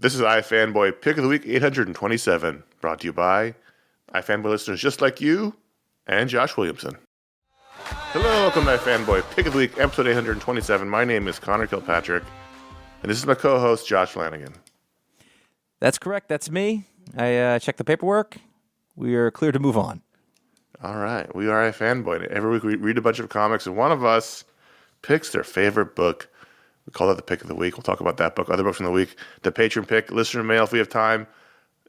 This is iFanboy Pick of the Week 827, brought to you by iFanboy listeners just like you and Josh Williamson. Hello, welcome to iFanboy Pick of the Week, episode 827. My name is Connor Kilpatrick, and this is my co-host, Josh Flanagan. That's correct. That's me. I checked the paperwork. We are clear to move on. All right, we are iFanboy. Every week we read a bunch of comics, and one of us picks their favorite book. We call that the Pick of the Week. We'll talk about that book, other books from the week, the Patron Pick, listener mail if we have time,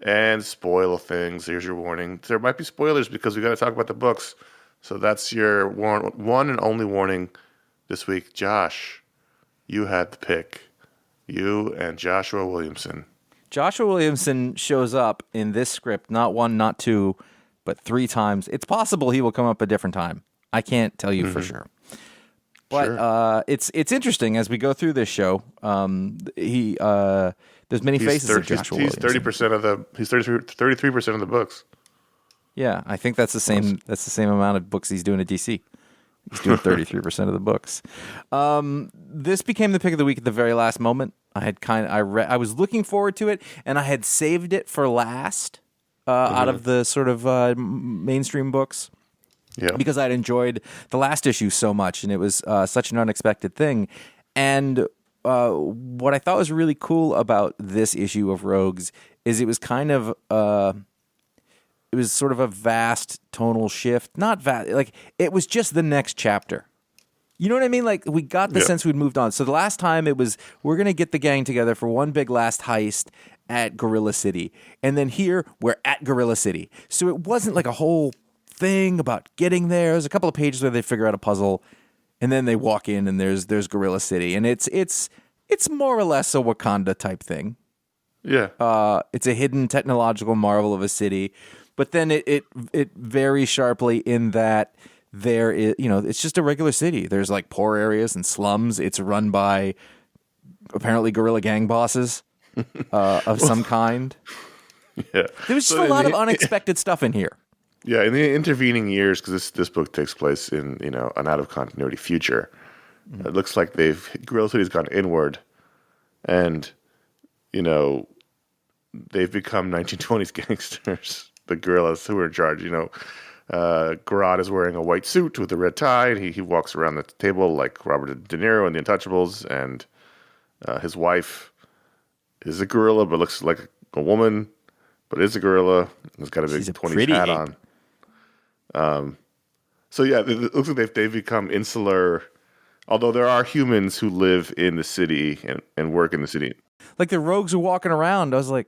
and spoil things. Here's your warning. There might be spoilers because we got to talk about the books. So that's your one and only warning this week. Josh, you had the pick. You and Joshua Williamson. Joshua Williamson shows up in this script, not one, not two, but 3 times. It's possible he will come up a different time. I can't tell you for sure. But it's interesting as we go through this show. There's many faces of Joshua Williamson. He's 33% of the books. Yeah, I think that's the same. That's the same amount of books he's doing at DC. He's doing 33% of the books. This became the pick of the week at the very last moment. I was looking forward to it, and I had saved it for last out of the sort of mainstream books. Yeah. Because I'd enjoyed the last issue so much, and it was such an unexpected thing. And what I thought was really cool about this issue of Rogues is it was kind of it was sort of a vast tonal shift. Not vast, like it was just the next chapter. You know what I mean? Like we got the sense we'd moved on. So the last time it was we're gonna get the gang together for one big last heist at Gorilla City, and then here we're at Gorilla City. So it wasn't like a whole thing about getting there. There's a couple of pages where they figure out a puzzle, and then they walk in, and there's Gorilla City, and it's more or less a Wakanda type thing. Yeah, it's a hidden technological marvel of a city, but then it varies sharply in that there is it's just a regular city. There's like poor areas and slums. It's run by apparently guerrilla gang bosses of some kind. Yeah, there's just a lot of unexpected stuff in here. Yeah, in the intervening years, because this book takes place in an out of continuity future, it looks like Gorilla City's gone inward, and they've become 1920s gangsters. The guerrillas who are in charge. Garrod is wearing a white suit with a red tie. And he walks around the table like Robert De Niro in The Untouchables, and his wife is a gorilla but looks like a woman, but is a gorilla. He's got a big 20s hat on. So yeah, it looks like they've become insular, although there are humans who live in the city and work in the city. Like the rogues are walking around. I was like,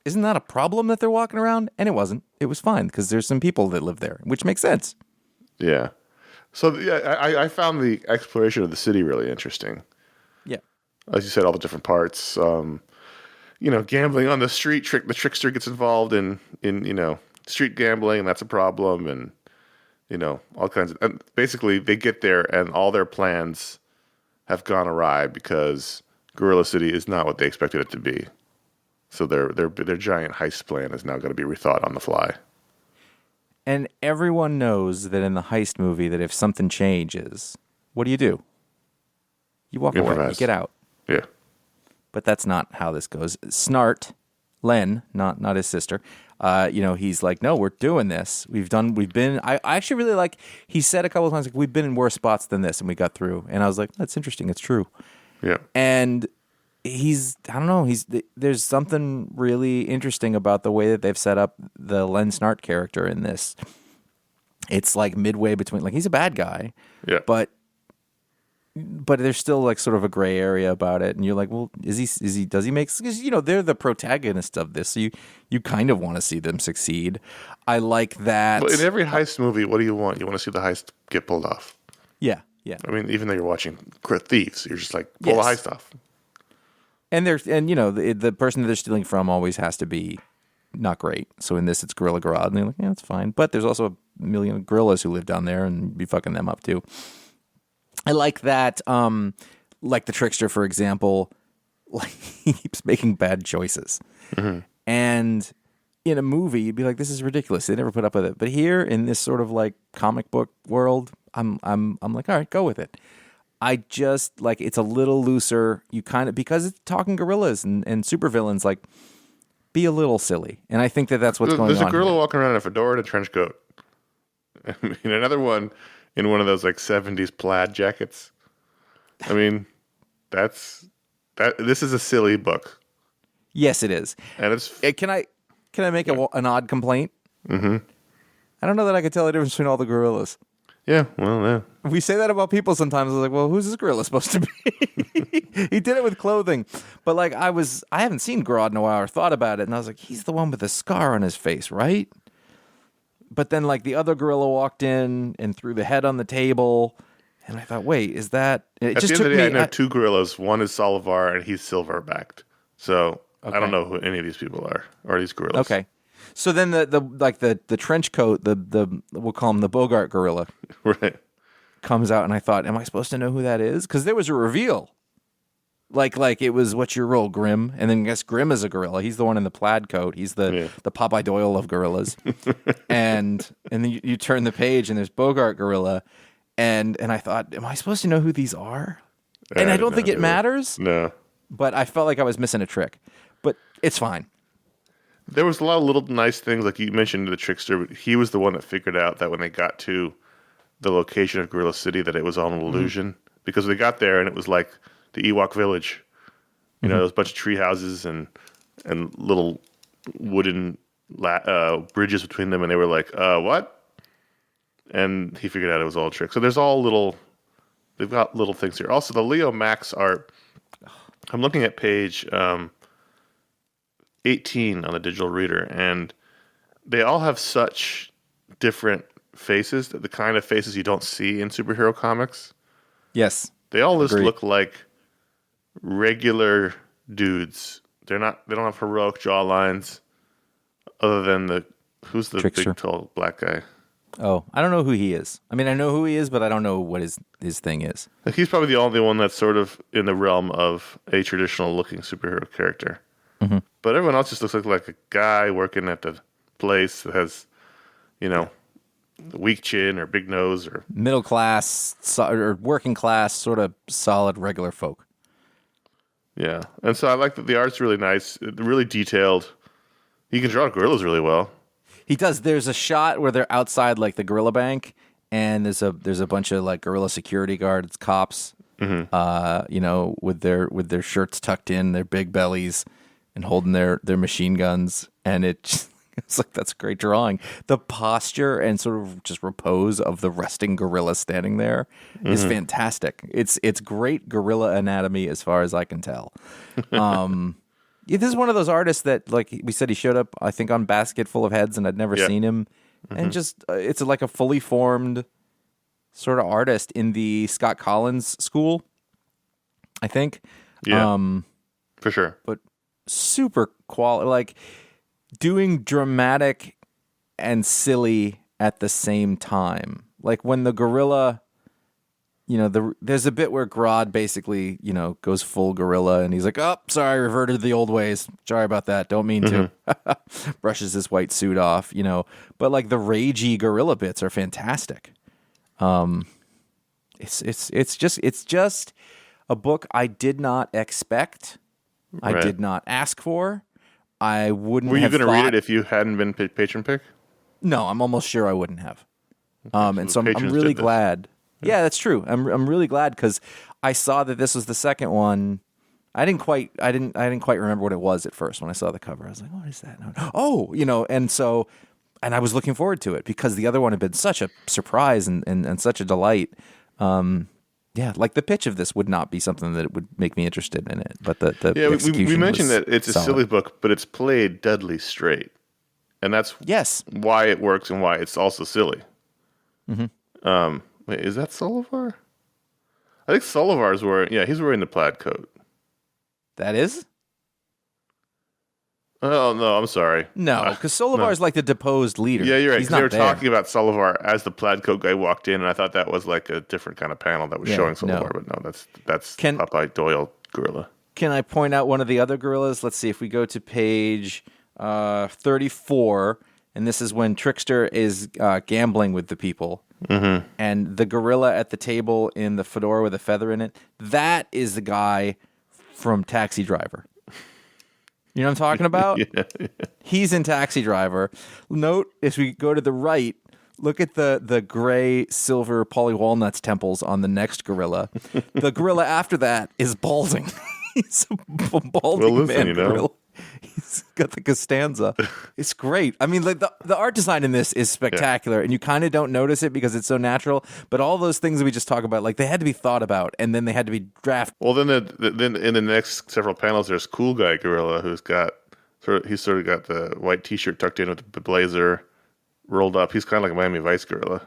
isn't that a problem that they're walking around? And it wasn't. It was fine because there's some people that live there, which makes sense. Yeah. So yeah, I found the exploration of the city really interesting. Yeah. As you said, all the different parts. Gambling on the street. The trickster gets involved in street gambling, and that's a problem, and all kinds of. And basically, they get there, and all their plans have gone awry because Gorilla City is not what they expected it to be. So their giant heist plan is now going to be rethought on the fly. And everyone knows that in the heist movie, that if something changes, what do? You walk away. You get out. Yeah. But that's not how this goes. Snart, Len, not his sister. He's like, no, we're doing this. I actually really like, he said a couple of times, like, we've been in worse spots than this, and we got through. And I was like, that's interesting. It's true. Yeah. And there's something really interesting about the way that they've set up the Len Snart character in this. It's like midway between, like, he's a bad guy. Yeah. But there's still like sort of a gray area about it, and you're like, well, does he make? Because they're the protagonists of this, so you kind of want to see them succeed. I like that. But in every heist movie, what do you want? You want to see the heist get pulled off. Yeah. I mean, even though you're watching Thieves, you're just like pull the heist off. And the person that they're stealing from always has to be not great. So in this, it's Gorilla Garrod, and they're like, yeah, that's fine. But there's also a million gorillas who live down there and be fucking them up too. I like that, like the trickster, for example, like he keeps making bad choices. Mm-hmm. And in a movie, you'd be like, this is ridiculous. They never put up with it. But here in this sort of like comic book world, I'm like, all right, go with it. I just like it's a little looser. You kind of because it's talking gorillas and supervillains, like be a little silly. And I think that's what's going on. There's a gorilla here. walking around in a fedora and a trench coat. I mean, another one in one of those like 70s plaid jackets. I mean, this is a silly book. Yes, it is. And it's Can I make an odd complaint? Mm-hmm. I don't know that I could tell the difference between all the gorillas. yeah, well, yeah. We say that about people sometimes. I was like, well, who's this gorilla supposed to be? He did it with clothing. But like I haven't seen Grodd in a while or thought about it. And I was like, he's the one with the scar on his face, right? But then like the other gorilla walked in and threw the head on the table. And I thought, wait, is that... It At just the end took of the day, me... I know two gorillas. One is Solivar, and he's silver-backed. So I don't know who any of these people are, or these gorillas. Okay. So then the trench coat, we'll call him the Bogart gorilla, Right. comes out, and I thought, am I supposed to know who that is? Because there was a reveal. Like it was, what's your role, Grim? And then I guess Grim is a gorilla. He's the one in the plaid coat. He's the Popeye Doyle of gorillas. and then you turn the page, and there's Bogart gorilla. And I thought, am I supposed to know who these are? And I don't think it matters. No. But I felt like I was missing a trick. But it's fine. There was a lot of little nice things, like you mentioned the trickster, but he was the one that figured out that when they got to the location of Gorilla City that it was all an illusion. Because they got there and it was like the Ewok village. You know, there was a bunch of tree houses and little wooden bridges between them, and they were like, what? And he figured out it was all a trick. So there's they've got little things here. Also, the Leo Max art, I'm looking at page 18 on the digital reader, and they all have such different faces, the kind of faces you don't see in superhero comics. Yes. They all just Agreed. look like regular dudes. They don't have heroic jawlines other than who's the Trickster. big tall black guy? Oh, I don't know who he is. I mean, I know who he is, but I don't know what his thing is. Like, he's probably the only one that's sort of in the realm of a traditional looking superhero character. Mm-hmm. But everyone else just looks like a guy working at the place that has, a weak chin or big nose or Middle class or working class, sort of solid regular folk. yeah. And so I like that the art's really nice, really detailed. He can draw gorillas really well. He does. There's a shot where they're outside like the gorilla bank, and there's a bunch of like gorilla security guards, cops, with their shirts tucked in, their big bellies, and holding their machine guns, and it's like that's a great drawing. The posture and sort of just repose of the resting gorilla standing there is fantastic. It's great gorilla anatomy as far as I can tell. This is one of those artists that, like we said, he showed up, I think, on Basket Full of Heads, and I'd never seen him. And just, it's like a fully formed sort of artist in the Scott Collins school, I think. Yeah, for sure. But super quality, like doing dramatic and silly at the same time. Like when the gorilla... there's a bit where Grodd basically, goes full gorilla, and he's like, "Oh, sorry, reverted to the old ways. Sorry about that. Don't mean to." Brushes his white suit off, But like the ragey gorilla bits are fantastic. It's just a book I did not expect. I did not ask for. I wouldn't. Were you going to read it if you hadn't been Patron Pick? No, I'm almost sure I wouldn't have. And so I'm patrons really did this. glad. Yeah, that's true. I'm really glad because I saw that this was the second one. I didn't quite remember what it was at first when I saw the cover. I was like, "What is that?" Oh, and I was looking forward to it because the other one had been such a surprise and such a delight. Like the pitch of this would not be something that would make me interested in it, but the execution we mentioned was that it's a solid. silly book, but it's played deadly straight, and that's why it works and why it's also silly. Mm-hmm. Wait, is that Solivar? I think Solivar's he's wearing the plaid coat. That is? Oh, no, I'm sorry. No, because Solivar's like the deposed leader. Yeah, you're right. He's 'Cause not they were there. talking about Solivar as the plaid coat guy walked in, and I thought that was like a different kind of panel that was showing Solivar, but no, that's Popeye Doyle gorilla. Can I point out one of the other gorillas? Let's see if we go to page 34, and this is when Trickster is gambling with the people. And the gorilla at the table in the fedora with a feather in it, that is the guy from Taxi Driver. You know what I'm talking about? Yeah. He's in Taxi Driver. Note, as we go to the right, look at the gray, silver Polly Walnuts temples on the next gorilla. The gorilla after that is balding. He's a balding man gorilla. He's got the Costanza. It's great. I mean, like the art design in this is spectacular, and you kind of don't notice it because it's so natural. But all those things that we just talked about, like they had to be thought about, and then they had to be drafted. Well, then in the next several panels, there's Cool Guy Gorilla who's got he's sort of got the white T-shirt tucked in with the blazer rolled up. He's kind of like a Miami Vice gorilla.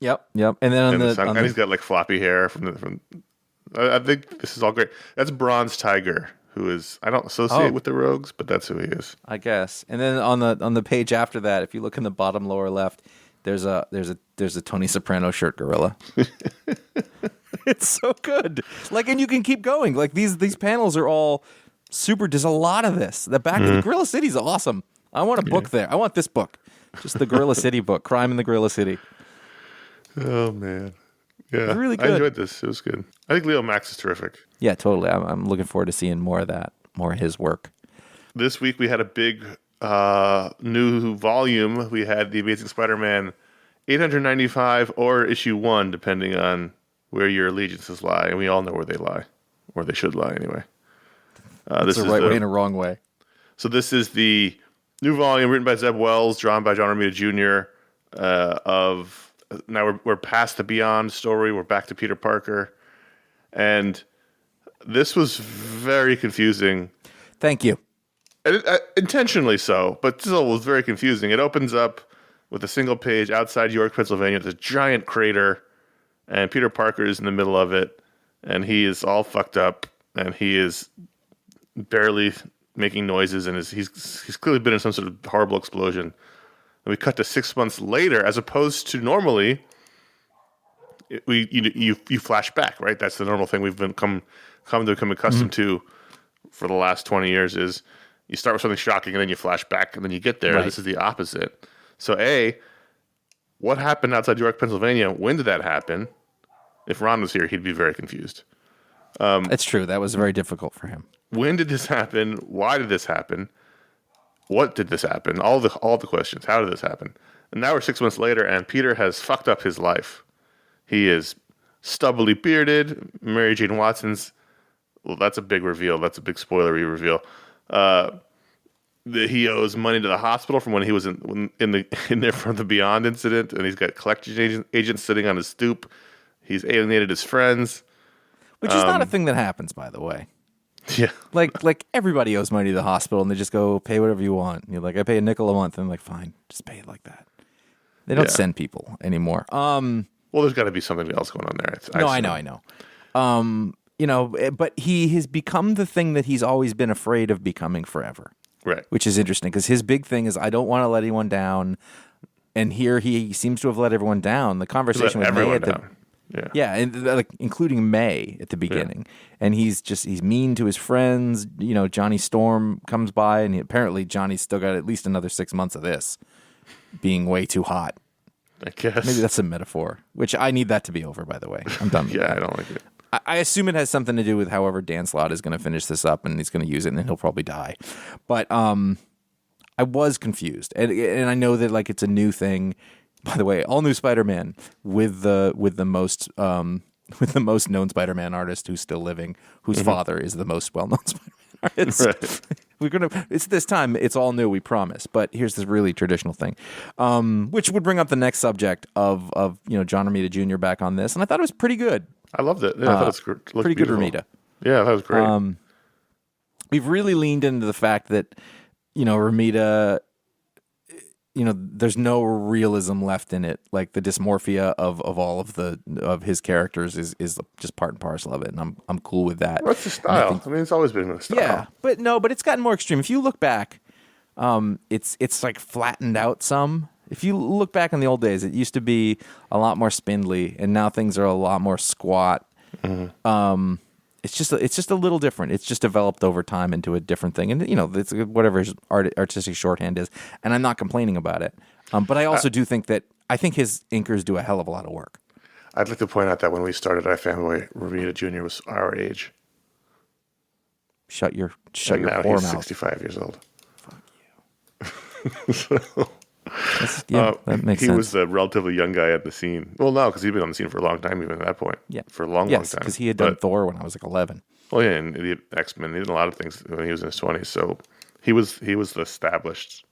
Yep. And then and he's got like floppy hair from. I think this is all great. That's Bronze Tiger, who is I don't associate with the Rogues, but that's who he is. I guess. And then on the page after that, if you look in the bottom lower left, there's a Tony Soprano shirt gorilla. It's so good. Like, and you can keep going. Like these panels are all super. There's a lot of this. The back of the Gorilla City is awesome. I want a book there. I want this book. Just the Gorilla City book, Crime in the Gorilla City. Oh man. Yeah, really good. I enjoyed this. It was good. I think Leo Max is terrific. Yeah, totally. I'm looking forward to seeing more of that, more of his work. This week we had a big new volume. We had The Amazing Spider-Man 895 or issue 1, depending on where your allegiances lie. And we all know where they lie, or they should lie anyway. This is a right way and a wrong way. So this is the new volume written by Zeb Wells, drawn by John Romita Jr. Now we're past the Beyond story. We're back to Peter Parker. And this was very confusing. Thank you. Intentionally so, but still was very confusing. It opens up with a single page outside York, Pennsylvania. There's a giant crater, and Peter Parker is in the middle of it, and he is all fucked up, and he is barely making noises, and he's clearly been in some sort of horrible explosion. And we cut to 6 months later, as opposed to normally, you flash back, right? That's the normal thing we've been come to become accustomed to for the last 20 years. Is you start with something shocking and then you flash back and then you get there. Right. This is the opposite. So, what happened outside York, Pennsylvania? When did that happen? If Ron was here, he'd be very confused. It's true. That was very difficult for him. When did this happen? Why did this happen? What did this happen? All the questions. How did this happen? And now we're 6 months later, and Peter has fucked up his life. He is stubbly bearded. Mary Jane Watson's. Well, that's a big reveal. That's a big spoilery reveal. That he owes money to the hospital from when he was in there from the Beyond incident, and he's got collection agents sitting on his stoop. He's alienated his friends, which is not a thing that happens, by the way. Yeah, like everybody owes money to the hospital, and they just go pay whatever you want. And you're like, I pay $0.05 a month, and I'm like, fine, just pay it like that. They don't send people anymore. Well, there's got to be something else going on there. I know. But he has become the thing that he's always been afraid of becoming forever. Right. Which is interesting because his big thing is, I don't want to let anyone down. And here he seems to have let everyone down. The conversation with May and including May at the beginning. And he's mean to his friends. You know, Johnny Storm comes by, and apparently Johnny's still got at least another 6 months of this being way too hot. I guess. Maybe that's a metaphor, which I need that to be over, by the way. I'm done with that. I don't like it. I assume it has something to do with however Dan Slott is going to finish this up, and he's going to use it, and then he'll probably die. But I was confused, and I know that like it's a new thing. By the way, all new Spider-Man with the most known Spider-Man artist who's still living, whose father is the most well-known Spider-Man artist. Right. It's this time. It's all new, we promise. But here's this really traditional thing, which would bring up the next subject of John Romita Jr. back on this, and I thought it was pretty good. I loved it. Yeah, I thought it was pretty beautiful. Good Romita. Yeah, that was great. We've really leaned into the fact that Romita, there's no realism left in it. Like the dysmorphia of all of his characters is just part and parcel of it, and I'm cool with that. What's the style? I mean, it's always been the style. Yeah, but it's gotten more extreme. If you look back, it's like flattened out some. If you look back in the old days, it used to be a lot more spindly, and now things are a lot more squat. Mm-hmm. It's just a little different. It's just developed over time into a different thing, and it's whatever his artistic shorthand is. And I'm not complaining about it. But I also do think that I think his inkers do a hell of a lot of work. I'd like to point out that when we started iFanboy, Romita Jr. was our age. Shut your And now poor he's mouth. 65 years old. That makes he sense. was a relatively young guy at the scene. Well, no, because he'd been on the scene for a long time, even at that point. Yeah. For a long Yes, time. because he had done Thor when I was like 11. Well, yeah, and he did X-Men. He did a lot of things when he was in his 20s. So he was the established.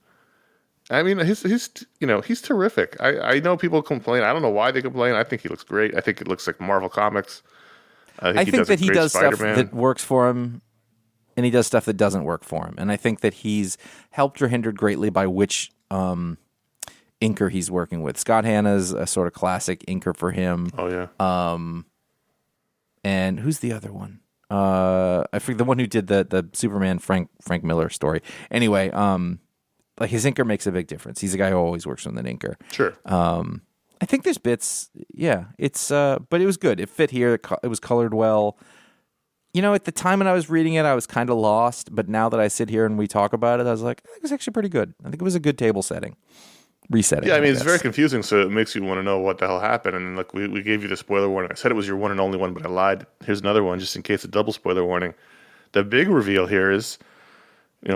I mean, he's terrific. I know people complain. I don't know why they complain. I think he looks great. I think it looks like Marvel Comics. I think that he does stuff Spider-Man. that works for him, and he does stuff that doesn't work for him. And I think that he's helped or hindered greatly by which inker he's working with. Scott Hanna's a sort of classic inker for him. Oh, yeah. And who's the other one? I forget the one who did the Superman Frank Miller story. Anyway, like his inker makes a big difference. He's a guy who always works with an inker. Sure. I think there's bits. Yeah, it's but it was good. It fit here. It was colored well. You know, at the time when I was reading it, I was kind of lost. But now that I sit here and we talk about it, I was like, it was actually pretty good. I think it was a good table setting. Resetting. Yeah, I mean, it's guess. very confusing, so it makes you want to know what the hell happened. And look, we gave you the spoiler warning. I said it was your one and only one, but I lied. Here's another one, just in case a double spoiler warning. The big reveal here is,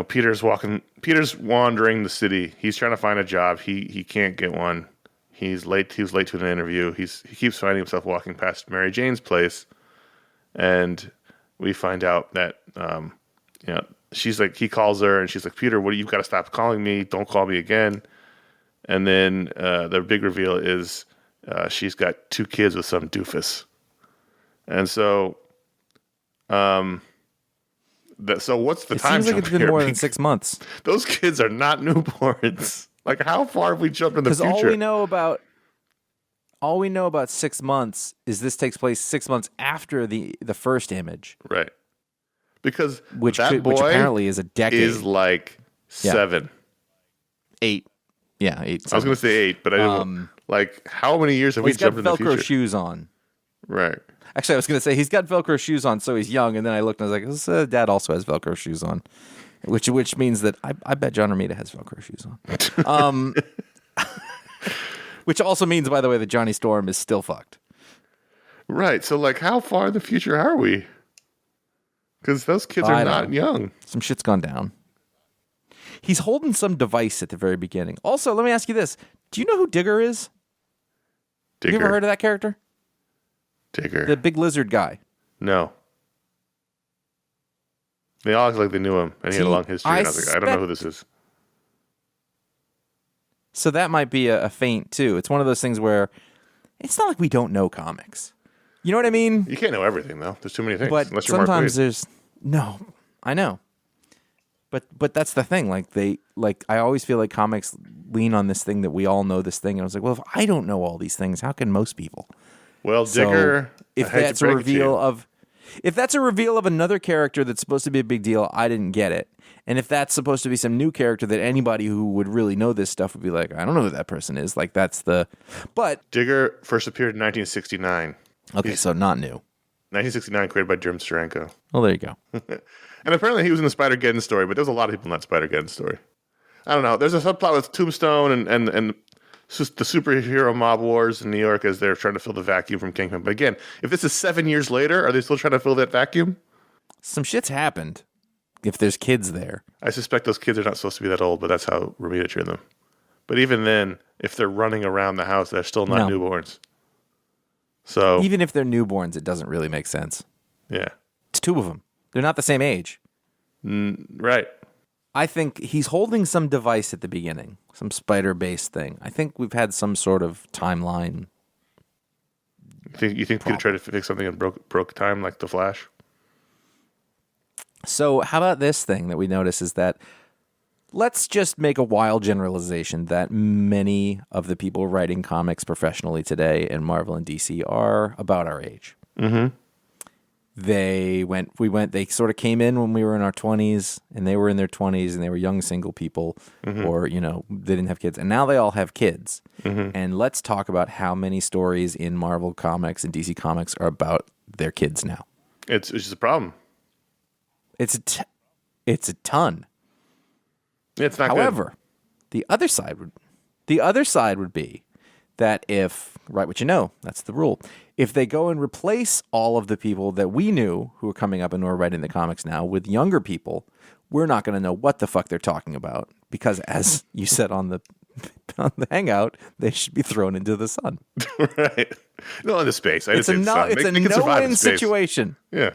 Peter's wandering the city. He's trying to find a job. He can't get one. He was late to an interview. He keeps finding himself walking past Mary Jane's place, and we find out that she's like, he calls her and she's like, Peter, you've got to stop calling me. Don't call me again. And then the big reveal is she's got 2 kids with some doofus. And so, so what's the time Seems like jump it's been here? more than 6 months. Those kids are not newborns. Like, how far have we jumped in the future? Because all we know about 6 months is this takes place 6 months after the first image, Right. Because which that boy apparently is a decade. is like 7. 8. Yeah, 8. I was going to say 8, but I didn't. Like, how many years have we He's got jumped in the Velcro future? shoes on. Right. Actually, I was going to say he's got Velcro shoes on, so he's young. And then I looked and I was like, Dad also has Velcro shoes on, which means that I bet John Romita has Velcro shoes on. Which also means, by the way, that Johnny Storm is still fucked. Right. So, like, how far in the future are we? Because those kids are not young. Some shit's gone down. He's holding some device at the very beginning. Also, let me ask you this. Do you know who Digger is? Digger. You ever heard of that character? Digger. The big lizard guy. No. They all act like they knew him, and he had a long history. And I was like, I don't know who this is. So that might be a feint, too. It's one of those things where it's not like we don't know comics. You know what I mean? You can't know everything, though. There's too many things. But unless you're Mark sometimes Waid. there's... No, I know. But that's the thing. I always feel like comics lean on this thing that we all know this thing. And I was like, well, if I don't know all these things, how can most people? Well, Digger, So if that's a reveal of another character that's supposed to be a big deal, I didn't get it. And if that's supposed to be some new character that anybody who would really know this stuff would be like, I don't know who that person is. Like that's the. But Digger first appeared in 1969. okay, so not new. 1969, created by Jim Steranko. Well, there you go. And apparently he was in the Spider-Geddon story, but there's a lot of people in that Spider-Geddon story. I don't know. There's a subplot with Tombstone and the superhero mob wars in New York as they're trying to fill the vacuum from Kingpin. But again, if this is 7 years later, are they still trying to fill that vacuum? Some shit's happened. If there's kids there, I suspect those kids are not supposed to be that old, but that's how Romita drew them. But even then, if they're running around the house, they're still not newborns. So even if they're newborns, it doesn't really make sense. Yeah. It's 2 of them. They're not the same age. Right. I think he's holding some device at the beginning, some spider-based thing. I think we've had some sort of timeline. You think Peter tried to fix something and broke time like the Flash? So how about this thing that we notice is that let's just make a wild generalization that many of the people writing comics professionally today in Marvel and DC are about our age. Mm-hmm. They sort of came in when we were in our 20s, and they were in their 20s, and they were young single people, or, they didn't have kids. And now they all have kids. Mm-hmm. And let's talk about how many stories in Marvel Comics and DC Comics are about their kids now. It's just a problem. It's a ton. It's not However, the other side would be that if, write what you know, that's the rule. If they go and replace all of the people that we knew who are coming up and who are writing the comics now with younger people, we're not going to know what the fuck they're talking about because, as you said on the hangout, they should be thrown into the sun. Right. No, into space. It's a no-win situation. Yeah.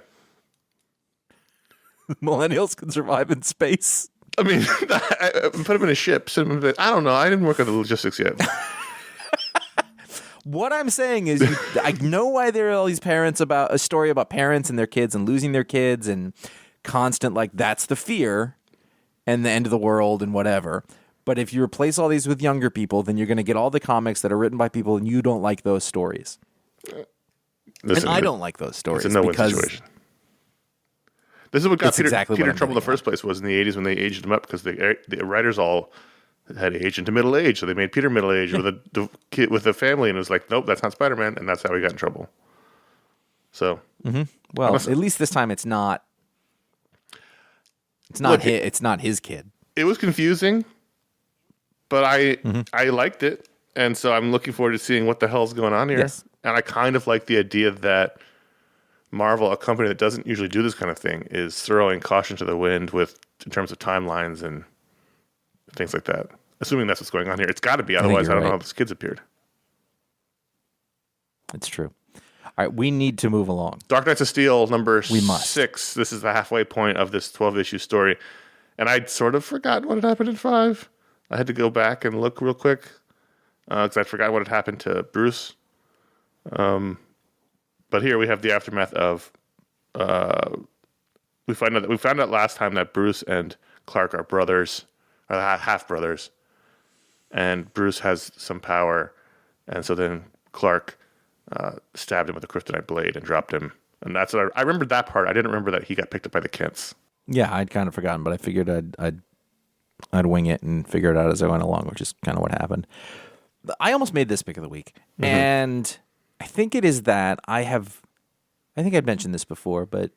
Millennials can survive in space. I mean, put them in a ship. I don't know. I didn't work on the logistics yet. What I'm saying is, I know why there are all these parents about a story about parents and their kids and losing their kids and constant, like, that's the fear and the end of the world and whatever. But if you replace all these with younger people, then you're going to get all the comics that are written by people and you don't like those stories. Listen, and I don't like those stories. It's a no-win situation. This is what got Peter in trouble in the first place, was in the 80s when they aged him up because the writers all had aged into middle age, so they made Peter middle age with a kid with a family, and it was like, nope, that's not Spider-Man, and that's how he got in trouble. So, well, at least this time it's not. It's not. It's not his kid. It was confusing, but I liked it, and so I'm looking forward to seeing what the hell's going on here. Yes. And I kind of like the idea that Marvel, a company that doesn't usually do this kind of thing, is throwing caution to the wind in terms of timelines and things like that. Assuming that's what's going on here. It's got to be, otherwise I don't know how these kids appeared. It's true. All right, we need to move along. Dark Knights of Steel, number 6. This is the halfway point of this 12-issue story. And I'd sort of forgotten what had happened in 5. I had to go back and look real quick because I'd forgotten what had happened to Bruce. But here we have the aftermath of... we found out last time that Bruce and Clark are brothers, or half-brothers. And Bruce has some power. And so then Clark stabbed him with a kryptonite blade and dropped him. And that's what I remembered that part. I didn't remember that he got picked up by the Kents. Yeah, I'd kind of forgotten, but I figured I'd wing it and figure it out as I went along, which is kind of what happened. I almost made this pick of the week. And I think it is that I think I'd mentioned this before, but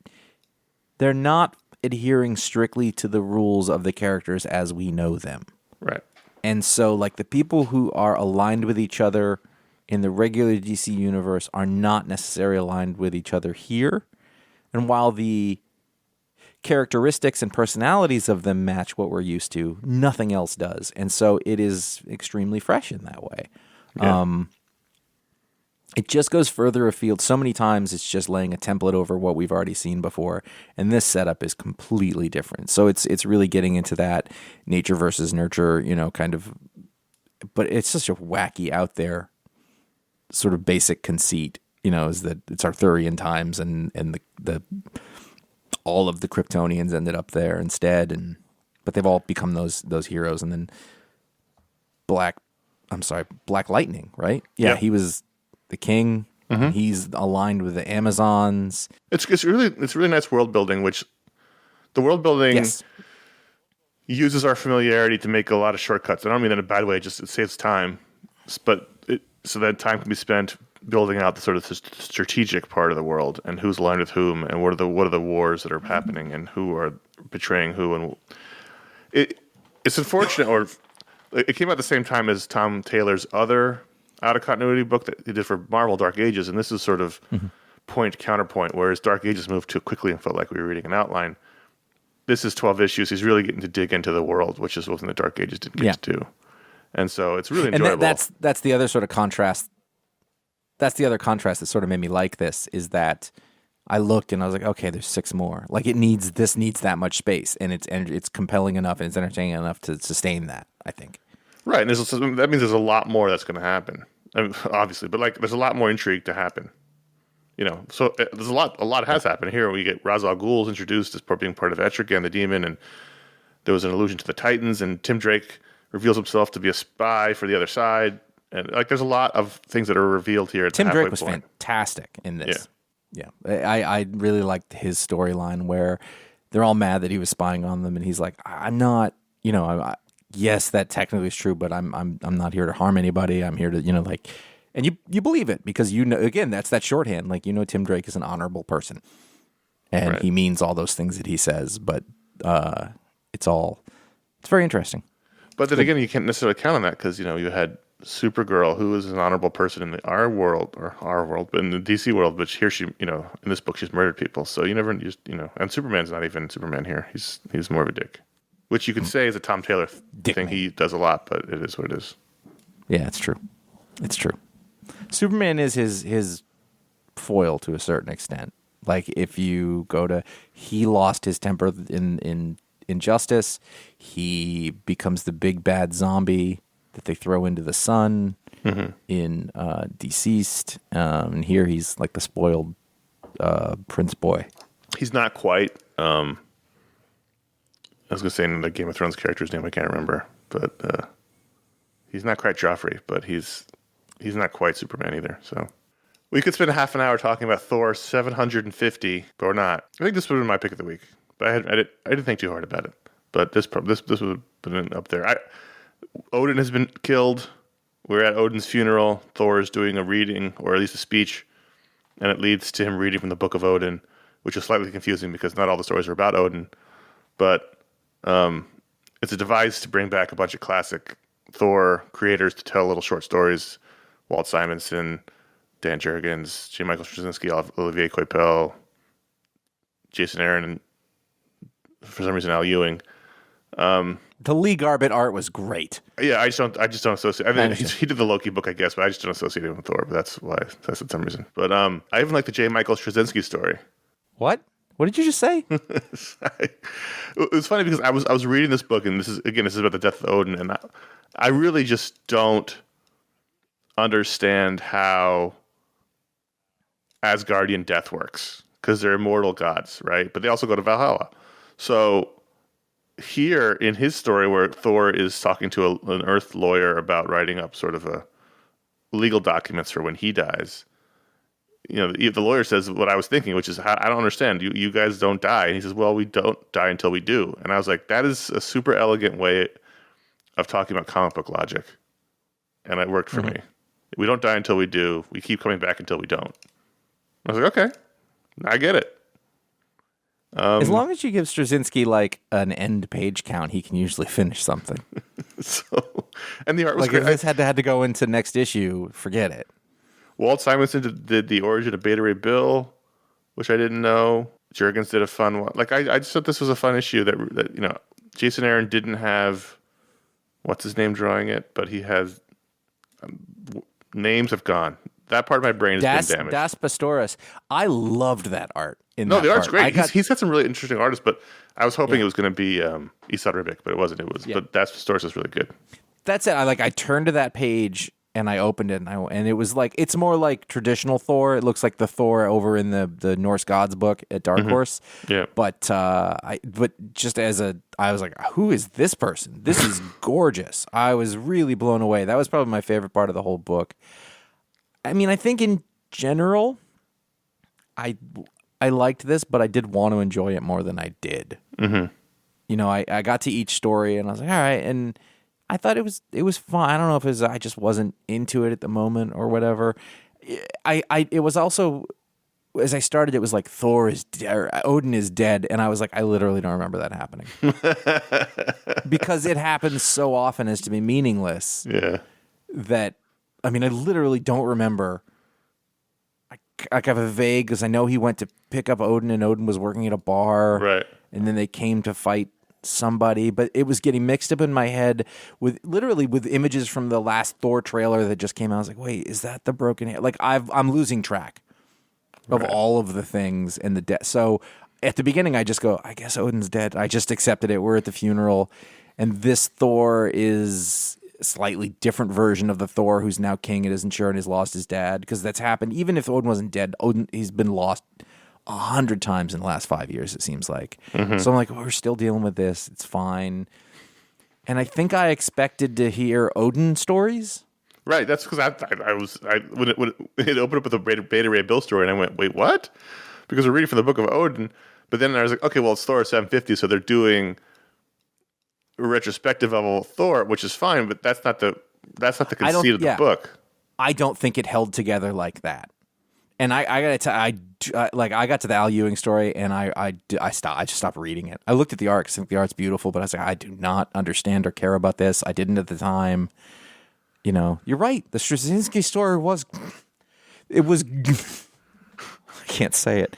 they're not adhering strictly to the rules of the characters as we know them. Right. And so, like, the people who are aligned with each other in the regular DC universe are not necessarily aligned with each other here. And while the characteristics and personalities of them match what we're used to, nothing else does. And so it is extremely fresh in that way. Yeah. It just goes further afield. So many times it's just laying a template over what we've already seen before, and this setup is completely different. So it's really getting into that nature versus nurture, kind of, but it's such a wacky out there sort of basic conceit, is that it's Arthurian times and the all of the Kryptonians ended up there instead, but they've all become those heroes, and then Black Lightning, right? Yeah. He was the king. He's aligned with the Amazons. It's really nice world building, which the world building uses our familiarity to make a lot of shortcuts. I don't mean that in a bad way, just it saves time. But so that time can be spent building out the sort of strategic part of the world and who's aligned with whom and what are the wars that are happening and who are betraying who. And it's unfortunate, or it came out at the same time as Tom Taylor's other out-of-continuity book that he did for Marvel, Dark Ages, and this is sort of point-counterpoint, whereas Dark Ages moved too quickly and felt like we were reading an outline. This is 12 issues. He's really getting to dig into the world, which is something the Dark Ages didn't get to do. And so it's really enjoyable. And that's the other sort of contrast. That's the other contrast that sort of made me like this, is that I looked and I was like, okay, there's 6 more. Like this needs that much space, and it's compelling enough and it's entertaining enough to sustain that, I think. Right, and that means there's a lot more that's going to happen. I mean, obviously, but there's a lot more intrigue to happen. So there's a lot has happened here. We get Ra's al Ghul's introduced as being part of Etrigan, the demon, and there was an allusion to the Titans, and Tim Drake reveals himself to be a spy for the other side, and there's a lot of things that are revealed here. Tim Drake was fantastic in this. Yeah, I really liked his storyline where they're all mad that he was spying on them, and he's like, I'm not, yes, that technically is true, but I'm not here to harm anybody. I'm here to, and you believe it because again, that's that shorthand. Tim Drake is an honorable person, and he means all those things that he says. But it's very interesting. But then again, you can't necessarily count on that because you had Supergirl, who is an honorable person in our world, but in the DC world, but here she, in this book, she's murdered people. So you never just, and Superman's not even Superman here. He's more of a dick, which you could say is a Tom Taylor thing. He does a lot, but it is what it is. Yeah, it's true. It's true. Superman is his foil to a certain extent. Like if you go to, he lost his temper in Injustice. He becomes the big bad zombie that they throw into the sun in Deceased. And here he's like the spoiled prince boy. He's not quite. I was going to say the Game of Thrones character's name. I can't remember, but he's not quite Joffrey, but he's not quite Superman either. So we could spend half an hour talking about Thor 750, but we're not. I think this would have been my pick of the week, but I didn't think too hard about it. But this would have been up there. Odin has been killed. We're at Odin's funeral. Thor is doing a reading, or at least a speech, and it leads to him reading from the Book of Odin, which is slightly confusing because not all the stories are about Odin. But it's a device to bring back a bunch of classic Thor creators to tell little short stories. Walt Simonson, Dan Jurgens, J. Michael Straczynski, Olivier Coipel, Jason Aaron, and for some reason Al Ewing. The Lee Garbett art was great. Yeah, I just don't associate. I mean, he did the Loki book, I guess, but I just don't associate him with Thor. But that's why. That's for some reason. But I even like the J. Michael Straczynski story. What? What did you just say? It was funny because I was reading this book, and this is about the death of Odin, and I really just don't understand how Asgardian death works because they're immortal gods, right? But they also go to Valhalla. So here in his story, where Thor is talking to an Earth lawyer about writing up sort of a legal documents for when he dies, the lawyer says what I was thinking, which is, I don't understand. You guys don't die. And he says, well, we don't die until we do. And I was like, that is a super elegant way of talking about comic book logic. And it worked for me. We don't die until we do. We keep coming back until we don't. I was like, okay, I get it. As long as you give Straczynski like an end page count, he can usually finish something. And the art was like great. If this had to go into next issue, forget it. Walt Simonson did the origin of Beta Ray Bill, which I didn't know. Jurgens did a fun one. Like I just thought this was a fun issue that Jason Aaron didn't have what's his name drawing it, but he has names have gone. That part of my brain has been damaged. Das Pastoris. I loved that art. The art's great. He's had some really interesting artists, but I was hoping it was going to be Esad Ribic, but it wasn't. It was. Yeah. But Das Pastoris is really good. That's it. I turned to that page and I opened it and it was like, it's more like traditional Thor. It looks like the Thor over in the Norse Gods book at Dark Horse. Yeah. But I was like, who is this person? This is gorgeous. I was really blown away. That was probably my favorite part of the whole book. I mean, I think in general, I liked this, but I did want to enjoy it more than I did. Mm-hmm. I got to each story and I was like, all right, and I thought it was fun. I don't know if I just wasn't into it at the moment or whatever. It was also, as I started, it was like Thor is dead, Odin is dead, and I was like, I literally don't remember that happening because it happens so often as to be meaningless. Yeah. That, I mean, I literally don't remember. I have a vague, because I know he went to pick up Odin and Odin was working at a bar. Right. And then they came to fight somebody, but it was getting mixed up in my head with images from the last Thor trailer that just came out. I was like, wait, is that the broken hand? Like I'm losing track of all of the things and the death. So at the beginning, I just go, I guess Odin's dead. I just accepted it. We're at the funeral. And this Thor is a slightly different version of the Thor who's now king and isn't sure and has lost his dad, because that's happened. Even if Odin wasn't dead, he's been lost 100 times in the last 5 years, it seems like. Mm-hmm. So I'm like, we're still dealing with this. It's fine. And I think I expected to hear Odin stories. Right. That's because when it opened up with a Beta Ray Bill story, and I went, wait, what? Because we're reading from the Book of Odin. But then I was like, okay, well, it's Thor 750, so they're doing a retrospective of Thor, which is fine, but that's not the conceit of the book. I don't think it held together like that. And I gotta tell, I got to the Al Ewing story, and I just stopped reading it. I looked at the art because I think the art's beautiful, but I was like, I do not understand or care about this. I didn't at the time. You know, you're right. The Straczynski story was. It was. I can't say it.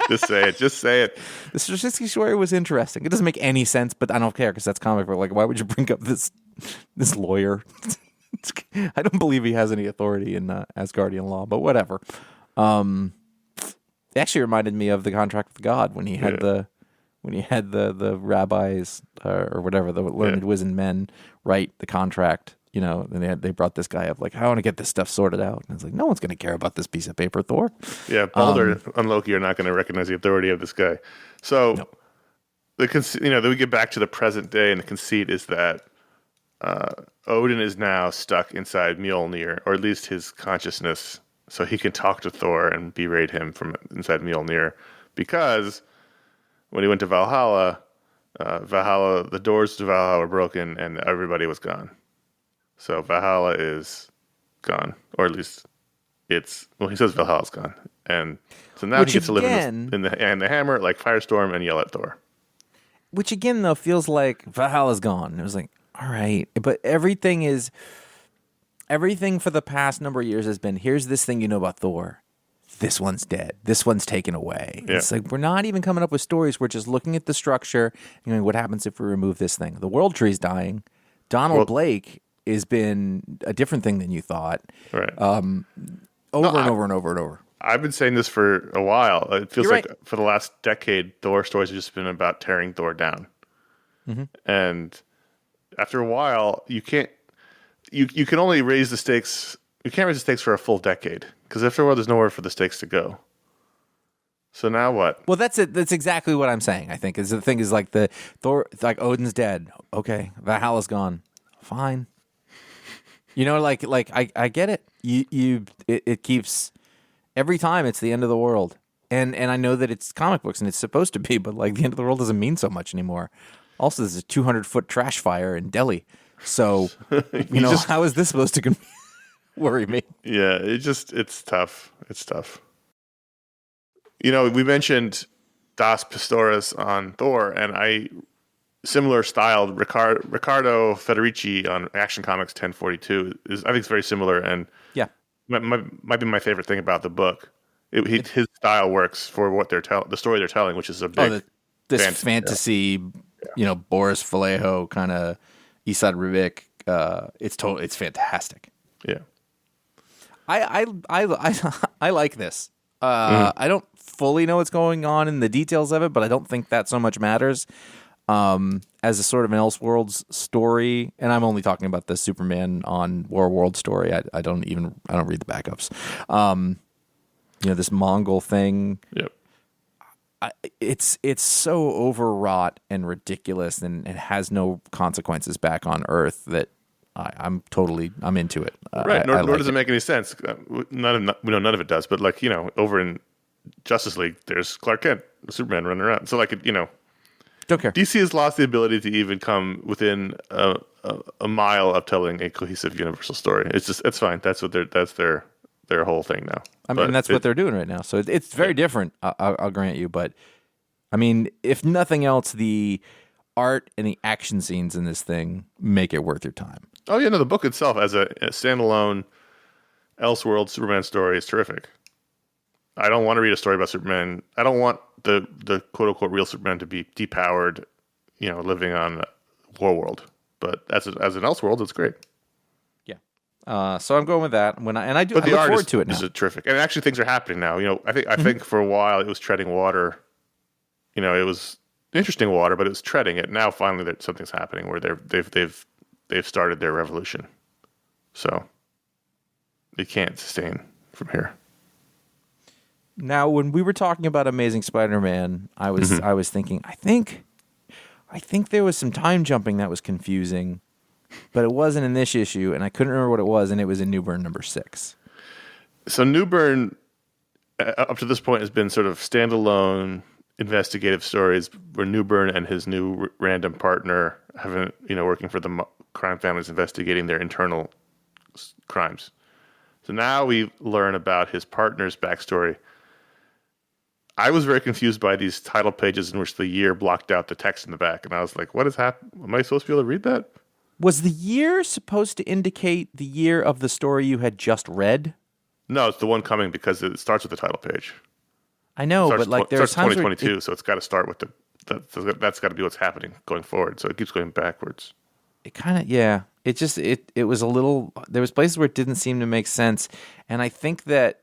Just say it. Just say it. The Straczynski story was interesting. It doesn't make any sense, but I don't care because that's comic book. Like, why would you bring up this lawyer? I don't believe he has any authority in Asgardian law, but whatever. It actually reminded me of the Contract with God when he had the rabbis or whatever, the learned wizened men write the contract. You know, and they brought this guy up like, I want to get this stuff sorted out. And it's like, no one's going to care about this piece of paper, Thor. Yeah, Balder and Loki are not going to recognize the authority of this guy. So, then we get back to the present day, and the conceit is that Odin is now stuck inside Mjolnir, or at least his consciousness, so he can talk to Thor and berate him from inside Mjolnir. Because when he went to Valhalla, the doors to Valhalla were broken, and everybody was gone. So Valhalla is gone, or at least he says Valhalla's gone. And so now he gets to live in the hammer, like Firestorm, and yell at Thor. Which again, though, feels like Valhalla's gone. It was like, all right. But everything for the past number of years has been, here's this thing you know about Thor. This one's dead. This one's taken away. Yeah. It's like, we're not even coming up with stories. We're just looking at the structure and going, what happens if we remove this thing? The world tree's dying. Donald Blake has been a different thing than you thought. Right. Over and over. I've been saying this for a while. It feels like for the last decade, Thor stories have just been about tearing Thor down. Mm-hmm. And after a while, you can only raise the stakes. You can't raise the stakes for a full decade because after a while, there's nowhere for the stakes to go. So now what? Well, that's it. That's exactly what I'm saying. I think is the thing is like the Thor, like Odin's dead. Okay, Valhalla's gone. Fine. You know, like I get it. It keeps every time it's the end of the world, and I know that it's comic books and it's supposed to be, but like the end of the world doesn't mean so much anymore. Also, there's a 200-foot trash fire in Delhi, so how is this supposed to worry me? Yeah, it's tough. It's tough. You know, we mentioned Das Pastores on Thor, and similar styled Riccardo Federici on Action Comics 1042 I think it's very similar, and might be my favorite thing about the book. His style works for what the story they're telling, which is a big fantasy, Boris Vallejo kind of Esad Ribic. It's fantastic. Yeah, I like this. I don't fully know what's going on in the details of it, but I don't think that so much matters. As a sort of an Elseworlds story, and I'm only talking about the Superman on War World story. I don't read the backups. This Mongol thing. Yep. It's so overwrought and ridiculous, and it has no consequences back on Earth that I'm into it. Right. Nor does it make any sense. None of it does. But over in Justice League, there's Clark Kent, Superman running around. So don't care. DC has lost the ability to even come within a mile of telling a cohesive universal story. It's fine. That's their whole thing now. I mean, that's what they're doing right now. So it's very different. I'll grant you, but I mean, if nothing else, the art and the action scenes in this thing make it worth your time. Oh yeah, no, the book itself as a standalone Elseworld Superman story is terrific. I don't want to read a story about Superman. I don't want the quote unquote real Superman to be depowered, living on War World. But as an Elseworld, it's great. Yeah. So I'm going with that. I look forward to it now. Is terrific, and actually things are happening now. I think for a while it was treading water. It was interesting water, but it was treading it. Now finally, something's happening where they've started their revolution. So it can't sustain from here. Now, when we were talking about Amazing Spider-Man, I was thinking, I think there was some time jumping that was confusing, but it wasn't in this issue, and I couldn't remember what it was, and it was in Newburn number 6. So Newburn, up to this point, has been sort of standalone investigative stories where Newburn and his new random partner have working for the crime families investigating their internal crimes. So now we learn about his partner's backstory. I was very confused by these title pages in which the year blocked out the text in the back, and I was like, "What is happening? Am I supposed to be able to read that?" Was the year supposed to indicate the year of the story you had just read? No, it's the one coming because it starts with the title page. I know, but like there's times 2022, so it's got to start with that's got to be what's happening going forward. So it keeps going backwards. It kind of, yeah. It just it was a little. There was places where it didn't seem to make sense, and I think in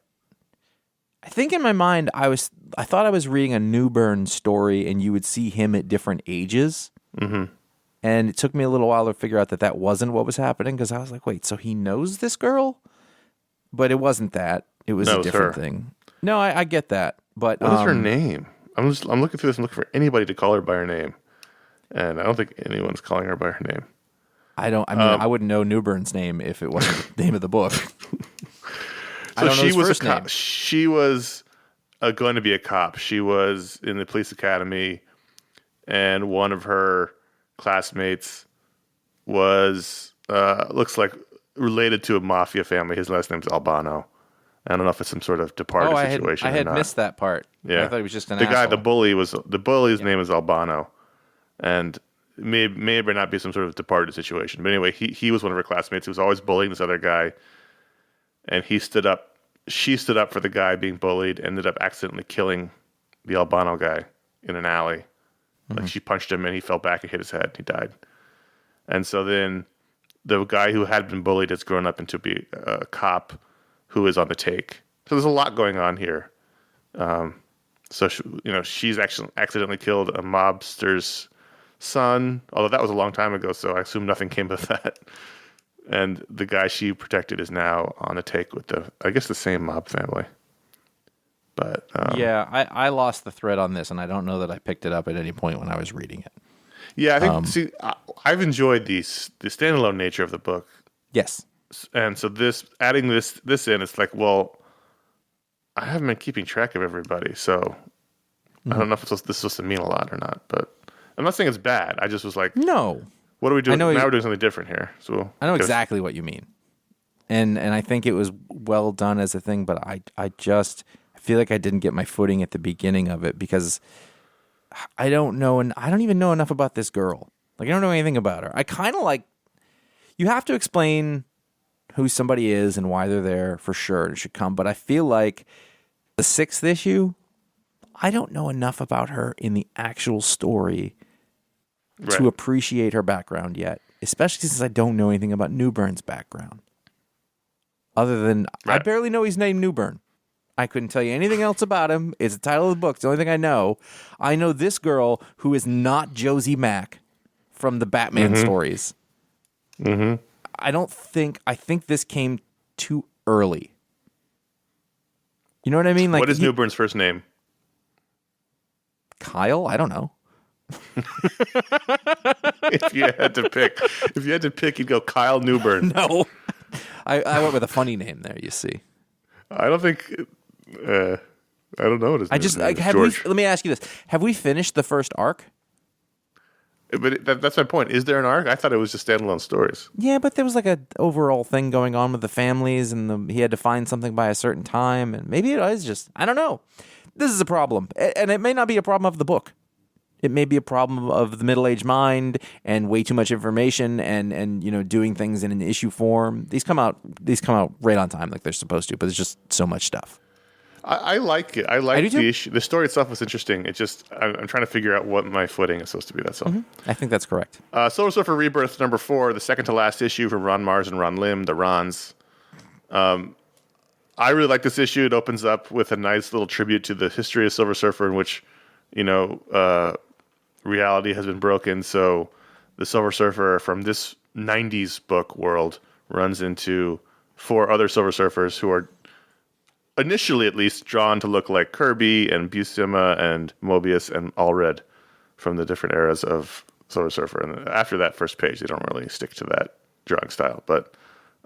my mind I thought I was reading a Newburn story, and you would see him at different ages. Mm-hmm. And it took me a little while to figure out that wasn't what was happening, because I was like, wait, so he knows this girl? But it wasn't that. It was a different thing. No, I get that. But what is her name? I'm looking through this and looking for anybody to call her by her name, and I don't think anyone's calling her by her name. I wouldn't know Newburn's name if it wasn't the name of the book. I don't know his first name. She was going to be a cop. She was in the police academy, and one of her classmates was looks like related to a mafia family. His last name's Albano. I don't know if it's some sort of departed situation. I had missed that part. Yeah, I thought he was just an guy. asshole. The bully's name is Albano, and may or may not be some sort of departed situation. But anyway, he was one of her classmates who was always bullying this other guy, and she stood up for the guy being bullied. Ended up accidentally killing the Albano guy in an alley. Mm-hmm. Like she punched him and he fell back and hit his head. He died. And so then the guy who had been bullied has grown up into be a cop who is on the take. So there's a lot going on here. So she's actually accidentally killed a mobster's son, although that was a long time ago, so I assume nothing came of that. And the guy she protected is now on the take with the same mob family. But yeah, I lost the thread on this, and I don't know that I picked it up at any point when I was reading it. Yeah, I think I've enjoyed the standalone nature of the book. Yes. And so adding this in, it's like, well, I haven't been keeping track of everybody, so I don't know if this is supposed to mean a lot or not. But I'm not saying it's bad. I just was like, no. What are we doing? Now we're doing something different here. So I know exactly what you mean, and I think it was well done as a thing. But I feel like I didn't get my footing at the beginning of it because I don't know, and I don't even know enough about this girl. Like I don't know anything about her. I kind of like you have to explain who somebody is and why they're there for sure. It should come, but I feel like the 6th issue, I don't know enough about her in the actual story to appreciate her background yet, especially since I don't know anything about Newburn's background. Other than, I barely know he's named Newburn. I couldn't tell you anything else about him. It's the title of the book. It's the only thing I know. I know this girl who is not Josie Mack from the Batman stories. Mm-hmm. I think this came too early. You know what I mean? Like, what is Newburn's first name? Kyle? I don't know. If you had to pick, you'd go Kyle Newburn. No. I went with a funny name there, you see. I don't think I don't know what his name is. Let me ask you this. Have we finished the first arc? But that's my point. Is there an arc? I thought it was just standalone stories. Yeah, but there was like an overall thing going on with the families, and he had to find something by a certain time, and maybe it was just, I don't know. This is a problem, and it may not be a problem of the book. It may be a problem of the middle-aged mind and way too much information and doing things in an issue form. These come out right on time like they're supposed to, but there's just so much stuff. I like it. I like the issue. The story itself was interesting. It just I'm trying to figure out what my footing is supposed to be. That's all. Mm-hmm. I think that's correct. Silver Surfer Rebirth number 4, the second to last issue from Ron Mars and Ron Lim, the Rons. I really like this issue. It opens up with a nice little tribute to the history of Silver Surfer, in which reality has been broken. So the Silver Surfer from this 90s book world runs into 4 other Silver Surfers who are initially at least drawn to look like Kirby and Buscema and Mobius and Allred from the different eras of Silver Surfer. And after that first page, they don't really stick to that drawing style, but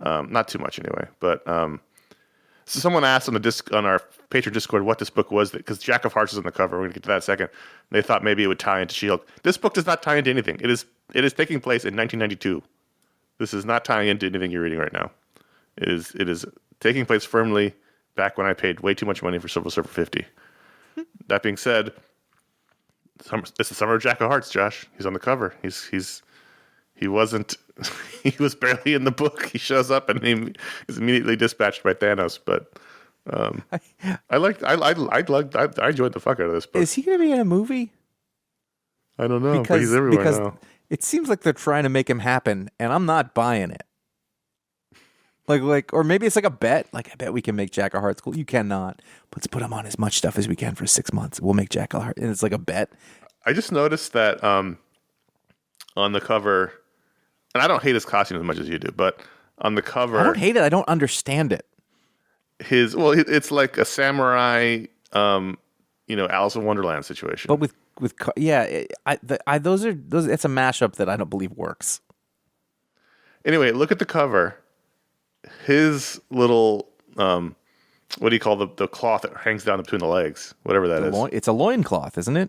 not too much anyway. But so someone asked on our Patron Discord what this book was, because Jack of Hearts is on the cover. We're going to get to that in a second. They thought maybe it would tie into She-Hulk. This book does not tie into anything. It is taking place in 1992. This is not tying into anything you're reading right now. It is taking place firmly back when I paid way too much money for Silver Surfer 50. That being said, it's the summer of Jack of Hearts, Josh. He's on the cover. He's He wasn't. He was barely in the book. He shows up and he is immediately dispatched by Thanos. But I enjoyed the fuck out of this book. Is he going to be in a movie? I don't know, but he's everywhere now. It seems like they're trying to make him happen, and I'm not buying it. Or maybe it's like a bet. Like, I bet we can make Jack a Hearts cool. You cannot. Let's put him on as much stuff as we can for 6 months. We'll make Jack a Heart, and it's like a bet. I just noticed that on the cover, and I don't hate his costume as much as you do, but on the cover, I don't hate it. I don't understand it. It's like a samurai, Alice in Wonderland situation. But with those it's a mashup that I don't believe works. Anyway, look at the cover. His little what do you call the cloth that hangs down between the legs? Whatever that is. It's a loincloth, isn't it?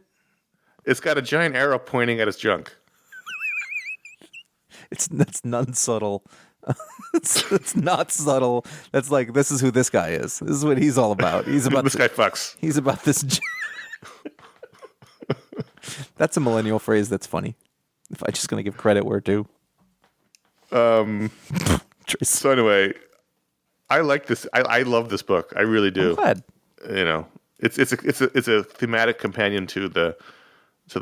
It's got a giant arrow pointing at his junk. That's not subtle. it's not subtle. That's like, this is who this guy is. This is what he's all about. He's about this guy fucks. He's about this. That's a millennial phrase that's funny. If I'm just going to give credit where due. So anyway, I like this. I love this book. I really do. I'm glad. It's a thematic companion to the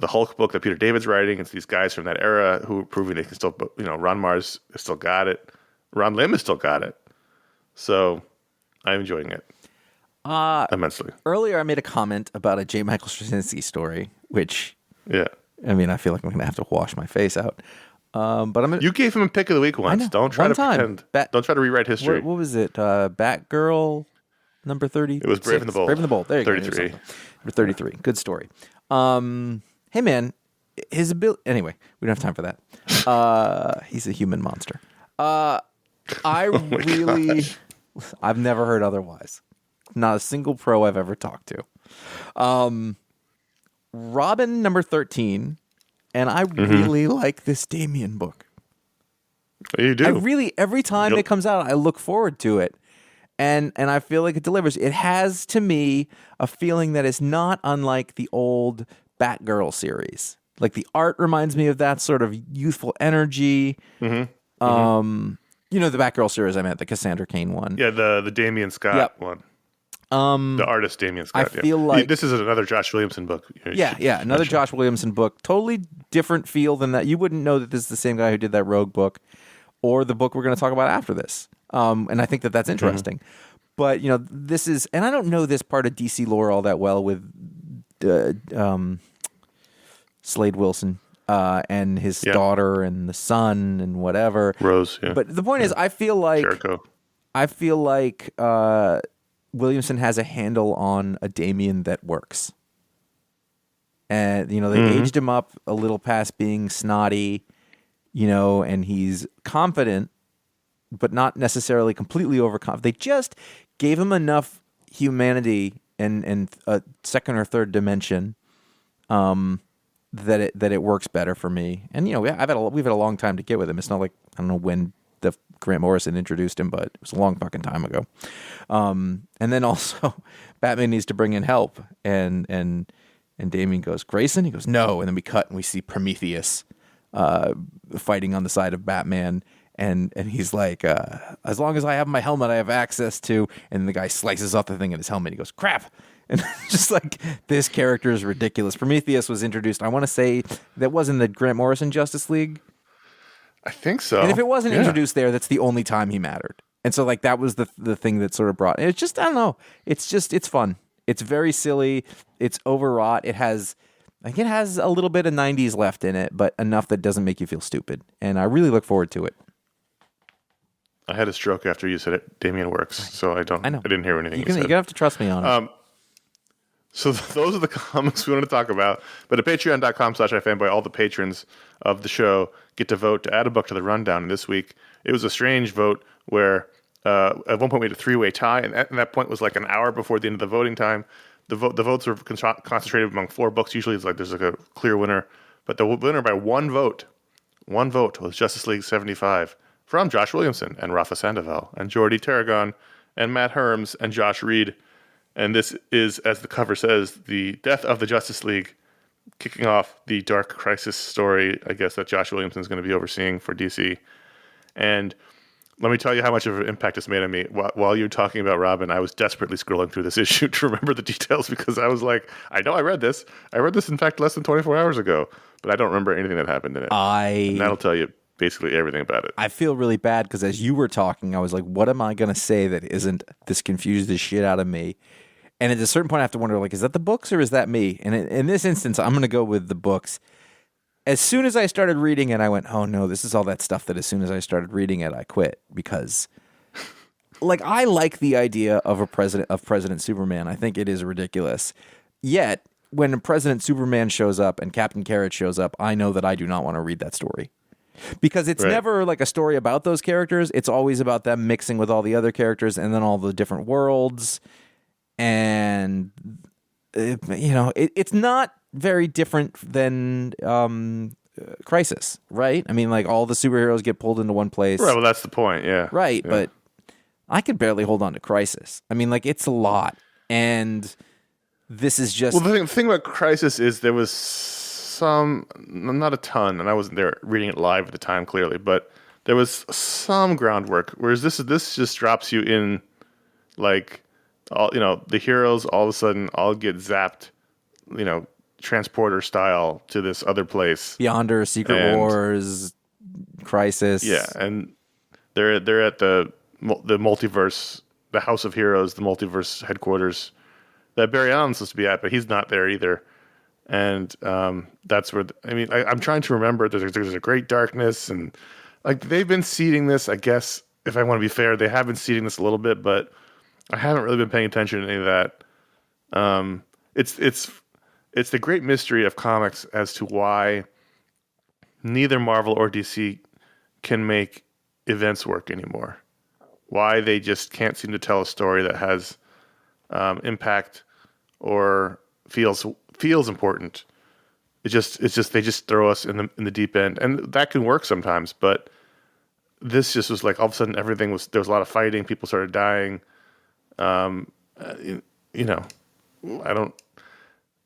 Hulk book that Peter David's writing. It's these guys from that era who are proving they can still. Ron Mars has still got it. Ron Lim has still got it. So I'm enjoying it immensely. Earlier, I made a comment about a J. Michael Straczynski story, which I feel like I'm going to have to wash my face out. But you gave him a pick of the week once. Don't try to pretend. Don't try to rewrite history. What was it? Batgirl number 30? It was Brave and the Bold. Brave and the Bold. There you 33. go. Number 33. Good story. Hey, man. His ability. Anyway, we don't have time for that. He's a human monster. I've never heard otherwise. Not a single pro I've ever talked to. Robin number 13. And I really like this Damian book. You do. Every time it comes out, I look forward to it. And I feel like it delivers. It has, to me, a feeling that is not unlike the old Batgirl series. Like, the art reminds me of that sort of youthful energy. The Batgirl series I meant, the Cassandra Cain one. Yeah, the Damian Scott one. The artist Damian Scott. I feel like this is another Josh Williamson book. Another Josh Williamson book. Totally different feel than that. You wouldn't know that this is the same guy who did that Rogue book, or the book we're going to talk about after this. And I think that that's interesting. But this is, and I don't know this part of DC lore all that well with Slade Wilson and his daughter and the son and whatever. Rose. Yeah. But the point is, I feel like Jericho. Williamson has a handle on a Damian that works. And, they aged him up a little past being snotty, and he's confident, but not necessarily completely overconfident. They just gave him enough humanity and a second or third dimension that it works better for me. And, we've had a long time to get with him. It's not like, I don't know when the Grant Morrison introduced him, but it was a long fucking time ago. And then also Batman needs to bring in help, and Damian goes, Grayson? He goes, no. And then we cut and we see Prometheus fighting on the side of Batman, and he's like, as long as I have my helmet, I have access to, and the guy slices off the thing in his helmet. He goes, crap. And just like, this character is ridiculous. Prometheus was introduced, I want to say that wasn't the Grant Morrison Justice League. I think so. And if it wasn't introduced there, that's the only time he mattered. And so, like, that was the thing that sort of brought. And it's just, I don't know. It's fun. It's very silly. It's overwrought. It has a little bit of 90s left in it, but enough that doesn't make you feel stupid. And I really look forward to it. I had a stroke after you said it. Damian works, so I didn't hear anything you said. You're gonna have to trust me on it. So those are the comics we want to talk about. But at patreon.com/iFanboy, all the patrons of the show get to vote to add a book to the rundown. And this week, it was a strange vote where at one point we had a three-way tie, and that point was like an hour before the end of the voting time. The votes were concentrated among four books. Usually it's like there's like a clear winner. But the winner by one vote was Justice League 75 from Josh Williamson and Rafa Sandoval and Jordi Tarragon and Matt Herms and Josh Reed. And this is, as the cover says, the death of the Justice League, kicking off the Dark Crisis story, I guess, that Joshua Williamson is going to be overseeing for DC. And let me tell you how much of an impact it's made on me. While you're talking about Robin, I was desperately scrolling through this issue to remember the details because I was like, I know I read this. I read this, in fact, less than 24 hours ago, but I don't remember anything that happened in it. And that'll tell you basically everything about it. I feel really bad because as you were talking, I was like, what am I going to say that isn't this confused the shit out of me? And at a certain point, I have to wonder, like, is that the books or is that me? And in this instance, I'm going to go with the books. As soon as I started reading it, I went, oh no, this is all that stuff that as soon as I started reading it, I quit because, like, I like the idea of President Superman. I think it is ridiculous. Yet, when President Superman shows up and Captain Carrot shows up, I know that I do not want to read that story. Because it's never like a story about those characters. It's always about them mixing with all the other characters and then all the different worlds. And, it's not very different than Crisis, right? I mean, like, all the superheroes get pulled into one place. Right, well, that's the point, yeah. Right, yeah. But I could barely hold on to Crisis. I mean, like, it's a lot. And this is just... Well, the thing about Crisis is there was some, not a ton, and I wasn't there reading it live at the time, clearly, but there was some groundwork, whereas this just drops you in, like, all the heroes all of a sudden all get zapped, transporter style to this other place. Beyonder, Secret Wars, Crisis. Yeah, and they're at the multiverse, the House of Heroes, the multiverse headquarters that Barry Allen's supposed to be at, but he's not there either. And that's where I'm trying to remember. There's a great darkness, and like they've been seeding this. I guess if I want to be fair, they have been seeding this a little bit, but I haven't really been paying attention to any of that. It's the great mystery of comics as to why neither Marvel or DC can make events work anymore. Why they just can't seem to tell a story that has impact or feels important. It's just they just throw us in the deep end, and that can work sometimes. But this just was like all of a sudden there was a lot of fighting. People started dying. I don't.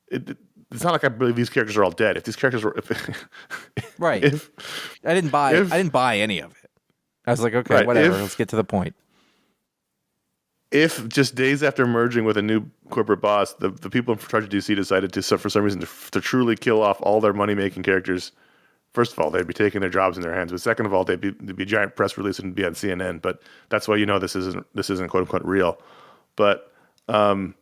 It's not like I believe these characters are all dead. If these characters were, right, I didn't buy any of it. I was like, okay, right, whatever. Let's get to the point. If just days after merging with a new corporate boss, the people in charge of DC decided to, for some reason, to truly kill off all their money-making characters, first of all, they'd be taking their jobs in their hands. But second of all, there'd be a giant press release and be on CNN. But that's why this isn't quote unquote real. But it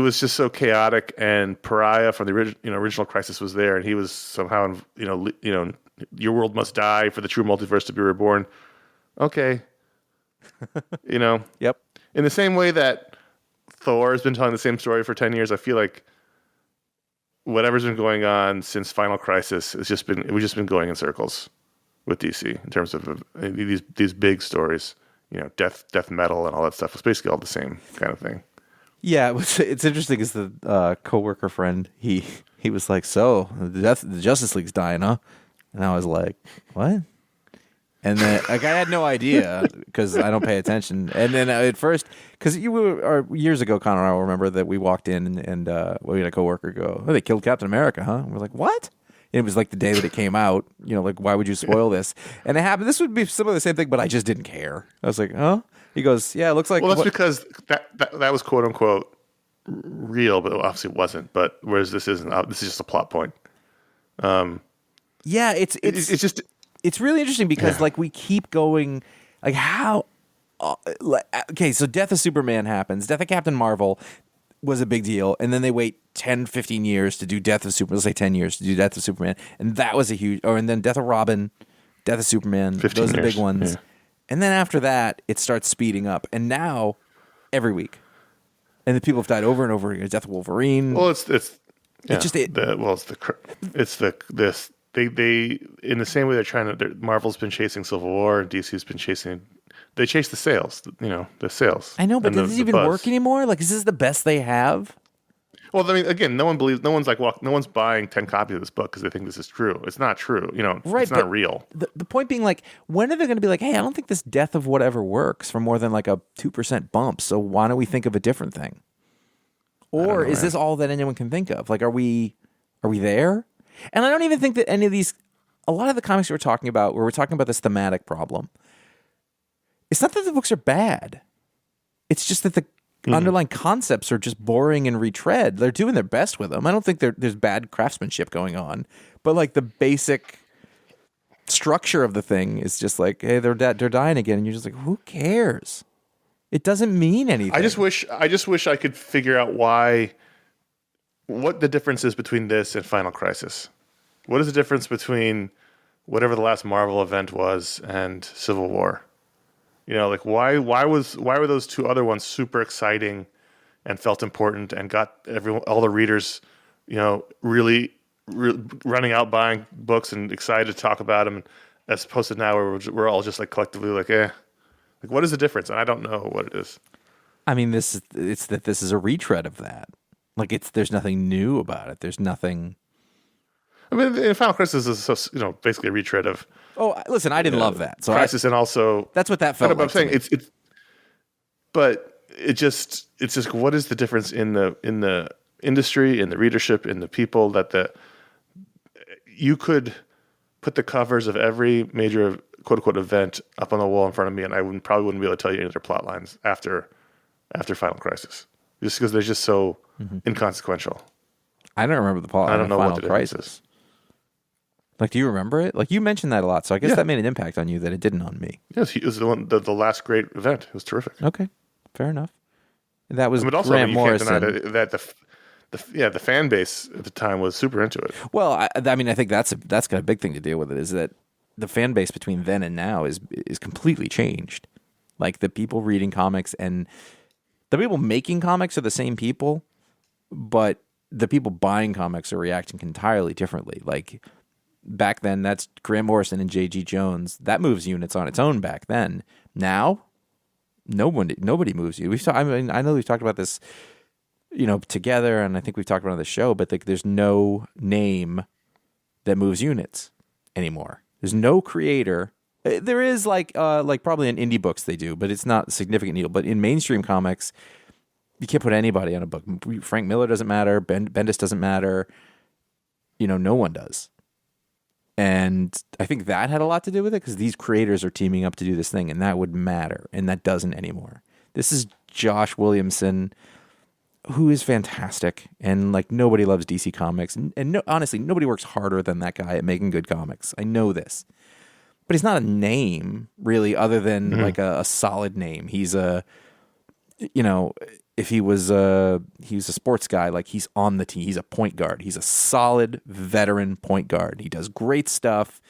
was just so chaotic. And Pariah from the original Crisis was there, and he was somehow your world must die for the true multiverse to be reborn. Okay. Yep. In the same way that Thor has been telling the same story for 10 years, I feel like whatever's been going on since Final Crisis we've just been going in circles with DC in terms of these big stories, death metal and all that stuff. It's basically all the same kind of thing. Yeah, it's interesting because the coworker friend, he was like, so the Justice League's dying, huh? And I was like, what? And then, like, I had no idea because I don't pay attention. And then at first, because years ago, Connor and I will remember that we walked in and we had a coworker go, "Oh, they killed Captain America, huh?" And we're like, "What?" And it was like the day that it came out. Like, why would you spoil this? And it happened. This would be some of the same thing, but I just didn't care. I was like, "Huh?" He goes, "Yeah, it looks like." Well, that's because that was quote unquote real, but obviously it wasn't. But whereas this isn't. This is just a plot point. Yeah, it's just. It's really interesting because, like, we keep going, like, how... okay, so Death of Superman happens. Death of Captain Marvel was a big deal, and then they wait 10, 15 years to do Death of Superman. Let's say 10 years to do Death of Superman, and that was a huge... and then Death of Robin, Death of Superman, those are the big ones. Yeah. And then after that, it starts speeding up, and now, every week. And the people have died over and over again. Death of Wolverine. Well, They in the same way they're trying to. Marvel's been chasing Civil War, and DC's been chasing. They chase the sales, the sales. I know, but does this even work anymore? Like, is this the best they have? Well, I mean, again, no one's buying 10 copies of this book because they think this is true. It's not true. Right, it's not real. The point being, like, when are they going to be like, hey, I don't think this Death of whatever works for more than like a 2% bump. So why don't we think of a different thing? Or is man. this all that anyone can think of? Like, are we there? And I don't even think that any of these, a lot of the comics we're talking about, where we're talking about this thematic problem, it's not that the books are bad. It's just that the underlying concepts are just boring and retread. They're doing their best with them. I don't think there's bad craftsmanship going on, but like the basic structure of the thing is just like, hey, they're dying again, and you're just like, who cares? It doesn't mean anything. I just wish I could figure out what the difference is between this and Final Crisis. What is the difference between whatever the last Marvel event was and Civil War? You know, like why were those two other ones super exciting and felt important and got all the readers, you know, really running out buying books and excited to talk about them, as opposed to now where we're all just like collectively like, like what is the difference? And I don't know what it is. I mean, this is a retread of that. Like there's nothing new about it. There's nothing. I mean, Final Crisis is basically a retread of. Oh, listen, I didn't love that. So Crisis, and also that's what that felt like. I'm saying it's just what is the difference in the industry, in the readership, in the people that you could put the covers of every major quote unquote event up on the wall in front of me, and I probably wouldn't be able to tell you any of their plot lines after Final Crisis, just because they're just so inconsequential. I don't remember the plot. I don't know Final what the Crisis difference is. Like, do you remember it? Like, you mentioned that a lot, so I guess that made an impact on you that it didn't on me. Yes, it was the last great event. It was terrific. Okay, fair enough. That was But also, Grant you Morrison. can't deny that the fan base at the time was super into it. Well, I mean, I think that's got a big thing to deal with it. Is that the fan base between then and now is completely changed. Like the people reading comics and the people making comics are the same people, but the people buying comics are reacting entirely differently. Like back then, that's Grant Morrison and J.G. Jones. That moves units on its own back then. Now, nobody moves you. I know we've talked about this, together, and I think we've talked about it on the show, but there's no name that moves units anymore. There's no creator. There is like probably in indie books they do, but it's not a significant needle. But in mainstream comics, you can't put anybody on a book. Frank Miller doesn't matter. Bendis doesn't matter. No one does. And I think that had a lot to do with it because these creators are teaming up to do this thing, and that would matter, and that doesn't anymore. This is Josh Williamson, who is fantastic, and like nobody loves DC Comics, and honestly, nobody works harder than that guy at making good comics. I know this, but he's not a name really, other than like a solid name. He's if he was a sports guy, like he's on the team. He's a point guard. He's a solid veteran point guard. He does great stuff,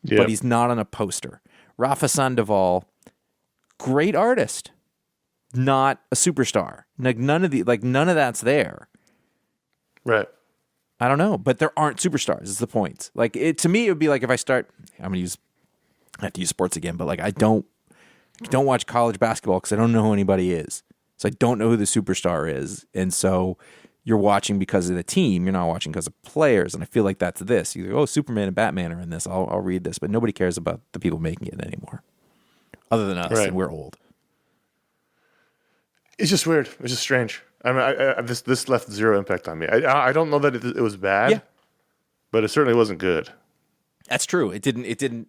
but he's not on a poster. Rafa Sandoval, great artist, not a superstar. Like none of that's there. Right. I don't know, but there aren't superstars. Is the point? Like to me, it would be like if I have to use sports again, but like I don't watch college basketball because I don't know who anybody is. So I don't know who the superstar is. And so you're watching because of the team. You're not watching because of players. And I feel like that's this. You go, Superman and Batman are in this. I'll read this. But nobody cares about the people making it anymore. Other than us, and we're old. It's just weird. It's just strange. I mean, this left zero impact on me. I don't know that it was bad, but it certainly wasn't good. That's true. It didn't.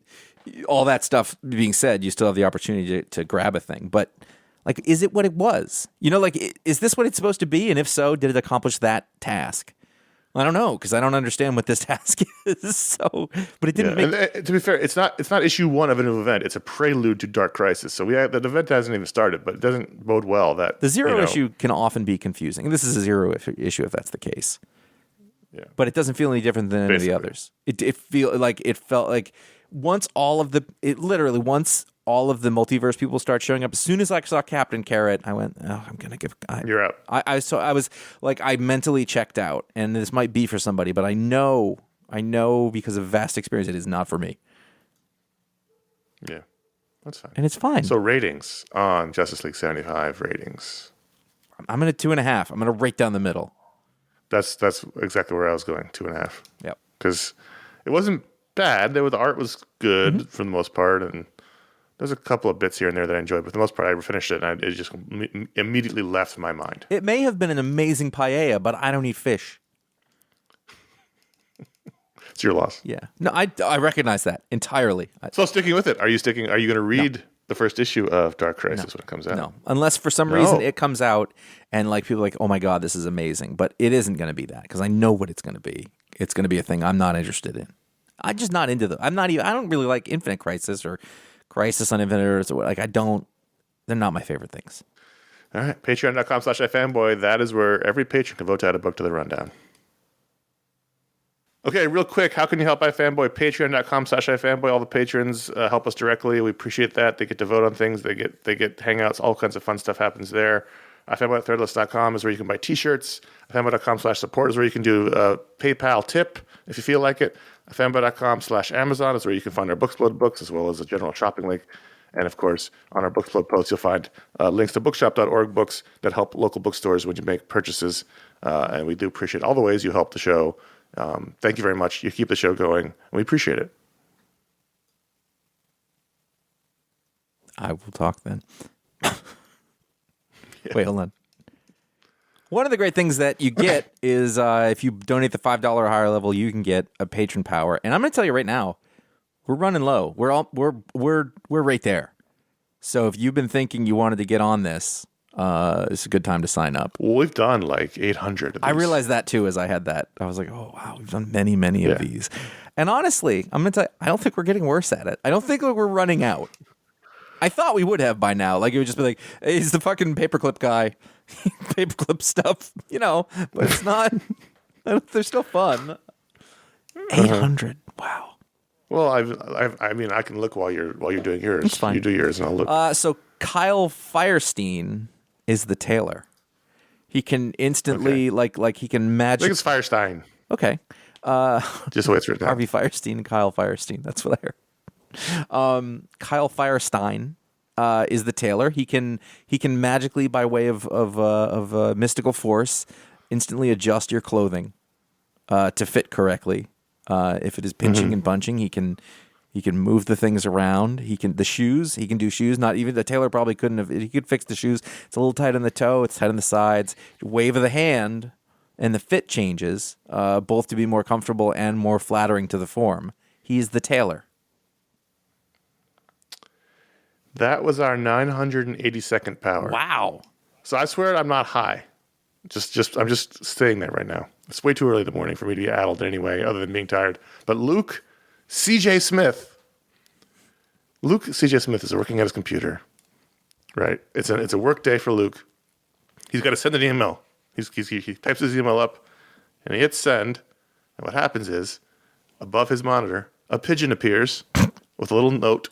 All that stuff being said, you still have the opportunity to grab a thing. But like, is it what it was? Is this what it's supposed to be? And if so, did it accomplish that task? I don't know, because I don't understand what this task is. So, but it didn't make. And to be fair, it's not issue one of a new event. It's a prelude to Dark Crisis. So the event hasn't even started, but it doesn't bode well that the zero issue can often be confusing. And this is a zero issue if that's the case. Yeah. But it doesn't feel any different than any of the others. It felt like once all of the multiverse people start showing up, as soon as I saw Captain Carrot, I went, oh, I'm going to give... You're out. I was like, I mentally checked out, and this might be for somebody, but I know because of vast experience, it is not for me. Yeah, that's fine. And it's fine. So ratings on Justice League 75 ratings. I'm at a 2.5. I'm going to right down the middle. That's exactly where I was going, 2.5. Yep. Because it wasn't bad. The art was good for the most part, and There's a couple of bits here and there that I enjoyed, but for the most part, I finished it, and it just immediately left my mind. It may have been an amazing paella, but I don't eat fish. It's your loss. Yeah. No, I recognize that entirely. So sticking with it, are you going to read the first issue of Dark Crisis when it comes out? No, unless for some reason it comes out and like people are like, oh my God, this is amazing. But it isn't going to be that because I know what it's going to be. It's going to be a thing I'm not interested in. I'm just not into I don't really like Infinite Crisis or Crisis on Infinite Earths or they're not my favorite things. All right. Patreon.com/iFanboy. That is where every patron can vote to add a book to the rundown. Okay, real quick, how can you help iFanboy? Patreon.com/iFanboy. All the patrons help us directly. We appreciate that. They get to vote on things. They get hangouts. All kinds of fun stuff happens there. iFanboy.threadless.com is where you can buy T-shirts. iFanboy.com/support is where you can do a PayPal tip if you feel like it. iFanboy.com/Amazon is where you can find our Booksplode books as well as a general shopping link. And, of course, on our Booksplode posts, you'll find links to bookshop.org books that help local bookstores when you make purchases. And we do appreciate all the ways you help the show. Thank you very much. You keep the show going, and we appreciate it. I will talk then. Wait, hold on. One of the great things that you get is if you donate the $5 or higher level, you can get a patron power. And I'm going to tell you right now, we're running low. We're right there. So if you've been thinking you wanted to get on this, it's a good time to sign up. Well, we've done like 800 of these. I realized that too as I had that. I was like, oh, wow, we've done many of these. And honestly, I'm going to tell you, I don't think we're getting worse at it. I don't think we're running out. I thought we would have by now. Like, it would just be like, hey, he's the fucking paperclip guy. Paperclip stuff, but it's not. They're still fun. 800. Wow. Well, I mean, I can look while you're doing yours. It's fine. You do yours, and I'll look. So Kyle Firestine is the tailor. He can instantly like he can magic. I think it's Firestine. Okay. Just the way it's written down. Harvey Firestine and Kyle Firestine. That's what I heard. Kyle Firestine is the tailor. He can magically, by way of mystical force, instantly adjust your clothing to fit correctly. If it is pinching and bunching, he can move the things around. He can do shoes. Not even the tailor probably couldn't have. He could fix the shoes. It's a little tight on the toe. It's tight on the sides. Wave of the hand, and the fit changes, both to be more comfortable and more flattering to the form. He's the tailor. That was our 982nd power. Wow. So I swear I'm not high. I'm just staying there right now. It's way too early in the morning for me to be addled anyway, other than being tired. But Luke C.J. Smith is working at his computer, right? It's a work day for Luke. He's got to send an email. He types his email up, and he hits send. And what happens is, above his monitor, a pigeon appears with a little note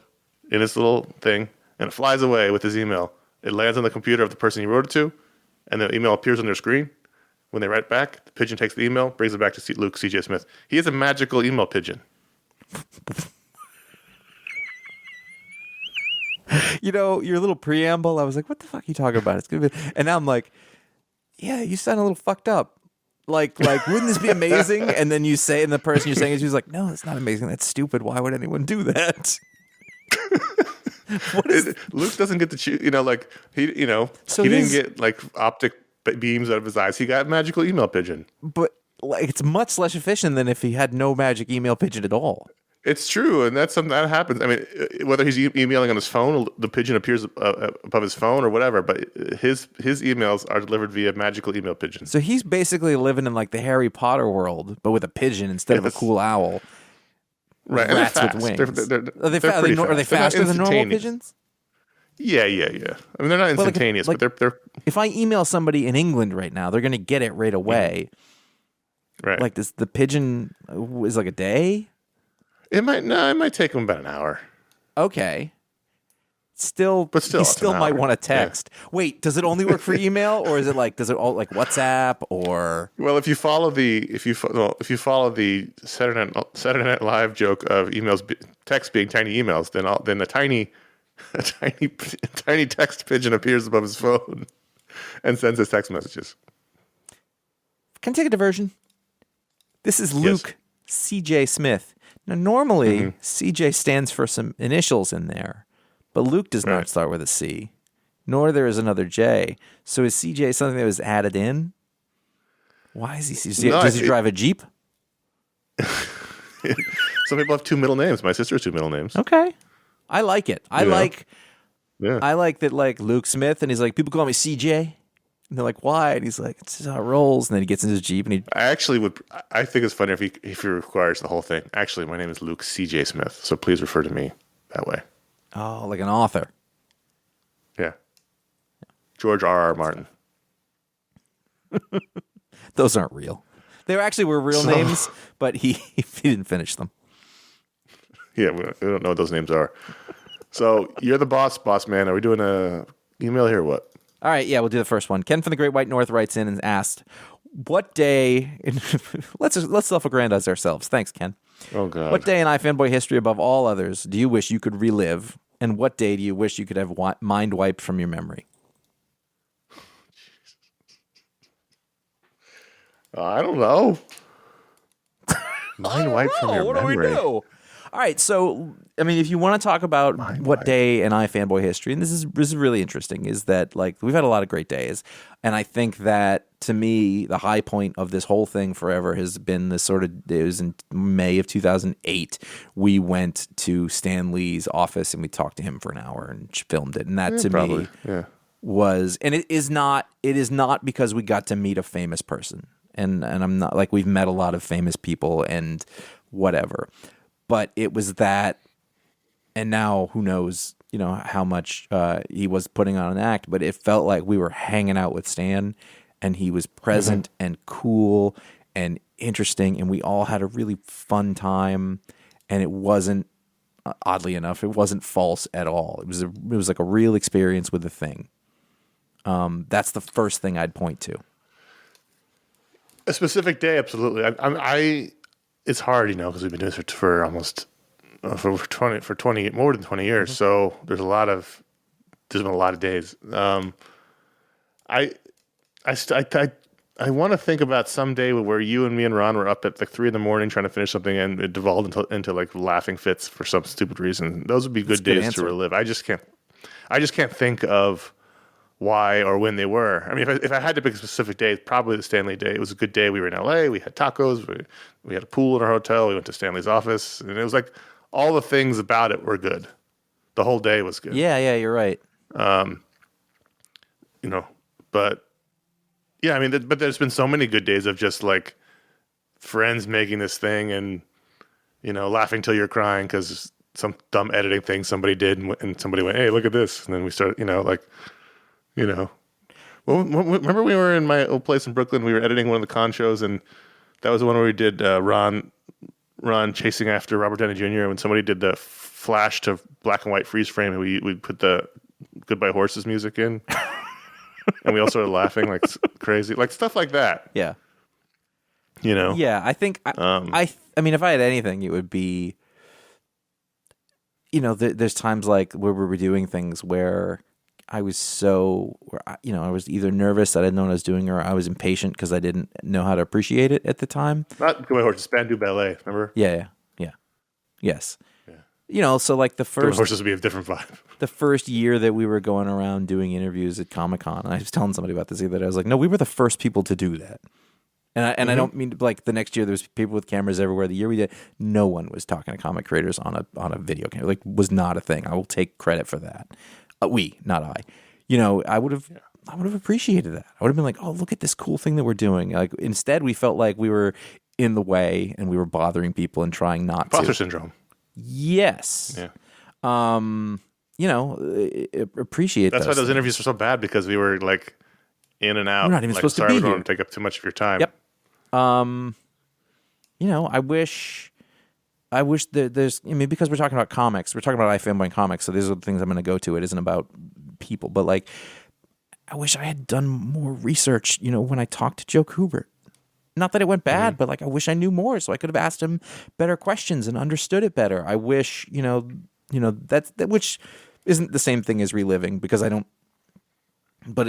in his little thing, and it flies away with his email. It lands on the computer of the person he wrote it to, and the email appears on their screen. When they write back, the pigeon takes the email, brings it back to Luke C.J. Smith. He is a magical email pigeon. Your little preamble, I was like, what the fuck are you talking about? It's gonna be, and now I'm like, yeah, you sound a little fucked up. Like, wouldn't this be amazing? And then you say, and the person you're saying is, like, no, it's not amazing. That's stupid. Why would anyone do that? Luke doesn't get to choose, So he didn't get like optic beams out of his eyes. He got magical email pigeon. But like, it's much less efficient than if he had no magic email pigeon at all. It's true, and that's something that happens. I mean, whether he's emailing on his phone, the pigeon appears above his phone or whatever, but his emails are delivered via magical email pigeon. So he's basically living in like the Harry Potter world, but with a pigeon instead of a cool owl. Right, Rats and with wings. Are they faster than normal pigeons? Yeah. I mean, they're not instantaneous, but they're. If I email somebody in England right now, they're going to get it right away. Right. Like this, the pigeon is like a day. It might take them about an hour. Okay. Still, you still might want to text. Yeah. Wait, does it only work for email, or is it like, does it all like WhatsApp or? Well, if you follow the Saturday Night Live joke of text being tiny emails, then a tiny text pigeon appears above his phone and sends his text messages. Can I take a diversion? This is Luke C.J. Smith. Now, normally, C.J. stands for some initials in there, But Luke does Right. not start with a C, nor there is another J. So is CJ something that was added in? Why is he CJ? No, Does he drive a Jeep? Some people have two middle names. My sister has two middle names. Okay. I like it. I You know? like Yeah. I like that, like Luke Smith, and he's like, people call me CJ. And they're like, why? And he's like, it's just how it rolls. And then he gets in his Jeep and he. I actually would. I think it's funny if he requires the whole thing. Actually, my name is Luke C.J. Smith, so please refer to me that way. Oh, like an author. Yeah. George R.R. Martin. Those aren't real. They actually were real names, but he didn't finish them. Yeah, we don't know what those names are. So you're the boss man. Are we doing a email here or what? All right, yeah, we'll do the first one. Ken from the Great White North writes in and asked, "What day?" let's self-aggrandize ourselves. Thanks, Ken. Oh God. What day in iFanboy history above all others do you wish you could relive, and what day do you wish you could have mind wiped from your memory? I don't know. Mind wiped from your what memory. do we do? All right, so I mean, if you want to talk about what day in iFanboy history, and this is really interesting, is that like we've had a lot of great days, and I think that to me the high point of this whole thing forever has been this sort of. It was in May of 2008. We went to Stan Lee's office and we talked to him for an hour and filmed it, and that to me was, and it is not because we got to meet a famous person, and I'm not like we've met a lot of famous people and whatever. But it was that, and now who knows, how much he was putting on an act, but it felt like we were hanging out with Stan, and he was present and cool and interesting, and we all had a really fun time, and it wasn't, oddly enough, it wasn't false at all. It was like a real experience with the thing. That's the first thing I'd point to. A specific day, absolutely. It's hard, because we've been doing this for almost for 20 more than 20 years. So there's been a lot of days. I want to think about some day where you and me and Ron were up at like 3 a.m. trying to finish something, and it devolved into like laughing fits for some stupid reason. Those would be good days to relive. I just can't think of why or when they were. I mean, if I had to pick a specific day, probably the Stanley day. It was a good day. We were in LA. We had tacos. We had a pool in our hotel. We went to Stanley's office, and it was like all the things about it were good. The whole day was good. Yeah, you're right. But yeah, I mean, but there's been so many good days of just like friends making this thing and laughing till you're crying because some dumb editing thing somebody did, and somebody went, "Hey, look at this," and then we started, Well, remember we were in my old place in Brooklyn. We were editing one of the con shows, and that was the one where we did Ron chasing after Robert Downey Jr. When somebody did the flash to black and white freeze frame, and we put the Goodbye Horses music in, and we all started laughing like crazy, like stuff like that. Yeah. Yeah, I think I mean, if I had anything, it would be, there's times like where we were doing things where I was I was either nervous that I didn't know what I was doing, or I was impatient because I didn't know how to appreciate it at the time. Not Goodbye Horses, Spandau Ballet, remember? Yeah. Yes. Yeah. So like the Goodbye first Horses would be a different vibe. The first year that we were going around doing interviews at Comic-Con, and I was telling somebody about this the other day. I was like, no, we were the first people to do that. And I don't mean like the next year there was people with cameras everywhere. The year we did, no one was talking to comic creators on a video camera. Like, was not a thing. I will take credit for that. We, not I. I would have appreciated that. I would have been like, oh, look at this cool thing that we're doing. Like, instead, we felt like we were in the way and we were bothering people and trying not Imposter to. syndrome. Yes. Yeah. Appreciate. That's why those interviews were so bad, because we were like in and out. We're not even supposed to be we here. don't want to take up too much of your time. Yep. I wish that there's, because we're talking about comics, we're talking about iFanboy and comics, so these are the things I'm going to go to. It isn't about people, but like, I wish I had done more research, when I talked to Joe Kubert. Not that it went bad, but like, I wish I knew more so I could have asked him better questions and understood it better. I wish, that which isn't the same thing as reliving, because I don't, but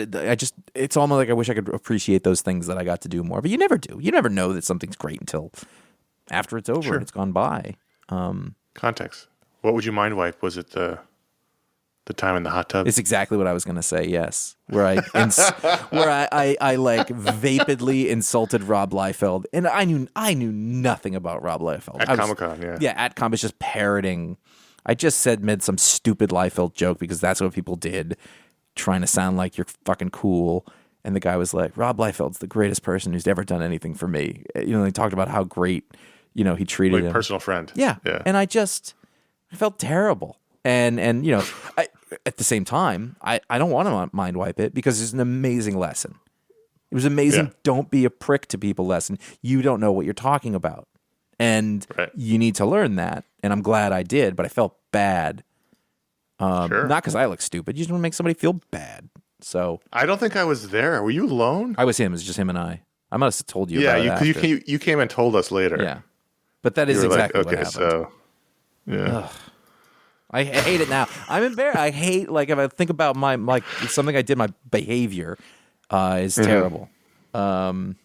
it's almost like I wish I could appreciate those things that I got to do more, but you never do. You never know that something's great until after it's over and it's gone by. Context. What would you mind wipe? Was it the The time in the hot tub. It's exactly what I was going to say. Yes, where I like vapidly insulted Rob Liefeld, and I knew nothing about Rob Liefeld At Comic-Con, yeah. Yeah, at Comic, just parroting. I just made some stupid Liefeld joke because that's what people did, trying to sound like you're fucking cool. And the guy was like, Rob Liefeld's the greatest person who's ever done anything for me. They talked about how great, he treated him. Personal friend. Yeah. And I felt terrible. And at the same time, I don't want to mind wipe it because it's an amazing lesson. It was amazing. Yeah. Don't be a prick to people lesson. You don't know what you're talking about. And you need to learn that. And I'm glad I did, but I felt bad. Sure. Not because I look stupid. You just want to make somebody feel bad. So I don't think I was there. Were you alone? I was him. It was just him and I. I must have told you about it. Yeah, you came and told us later. Yeah. But that is exactly what happened. So, yeah. Ugh. I hate it now. I'm embarrassed. I hate, if I think about something I did, my behavior is terrible. But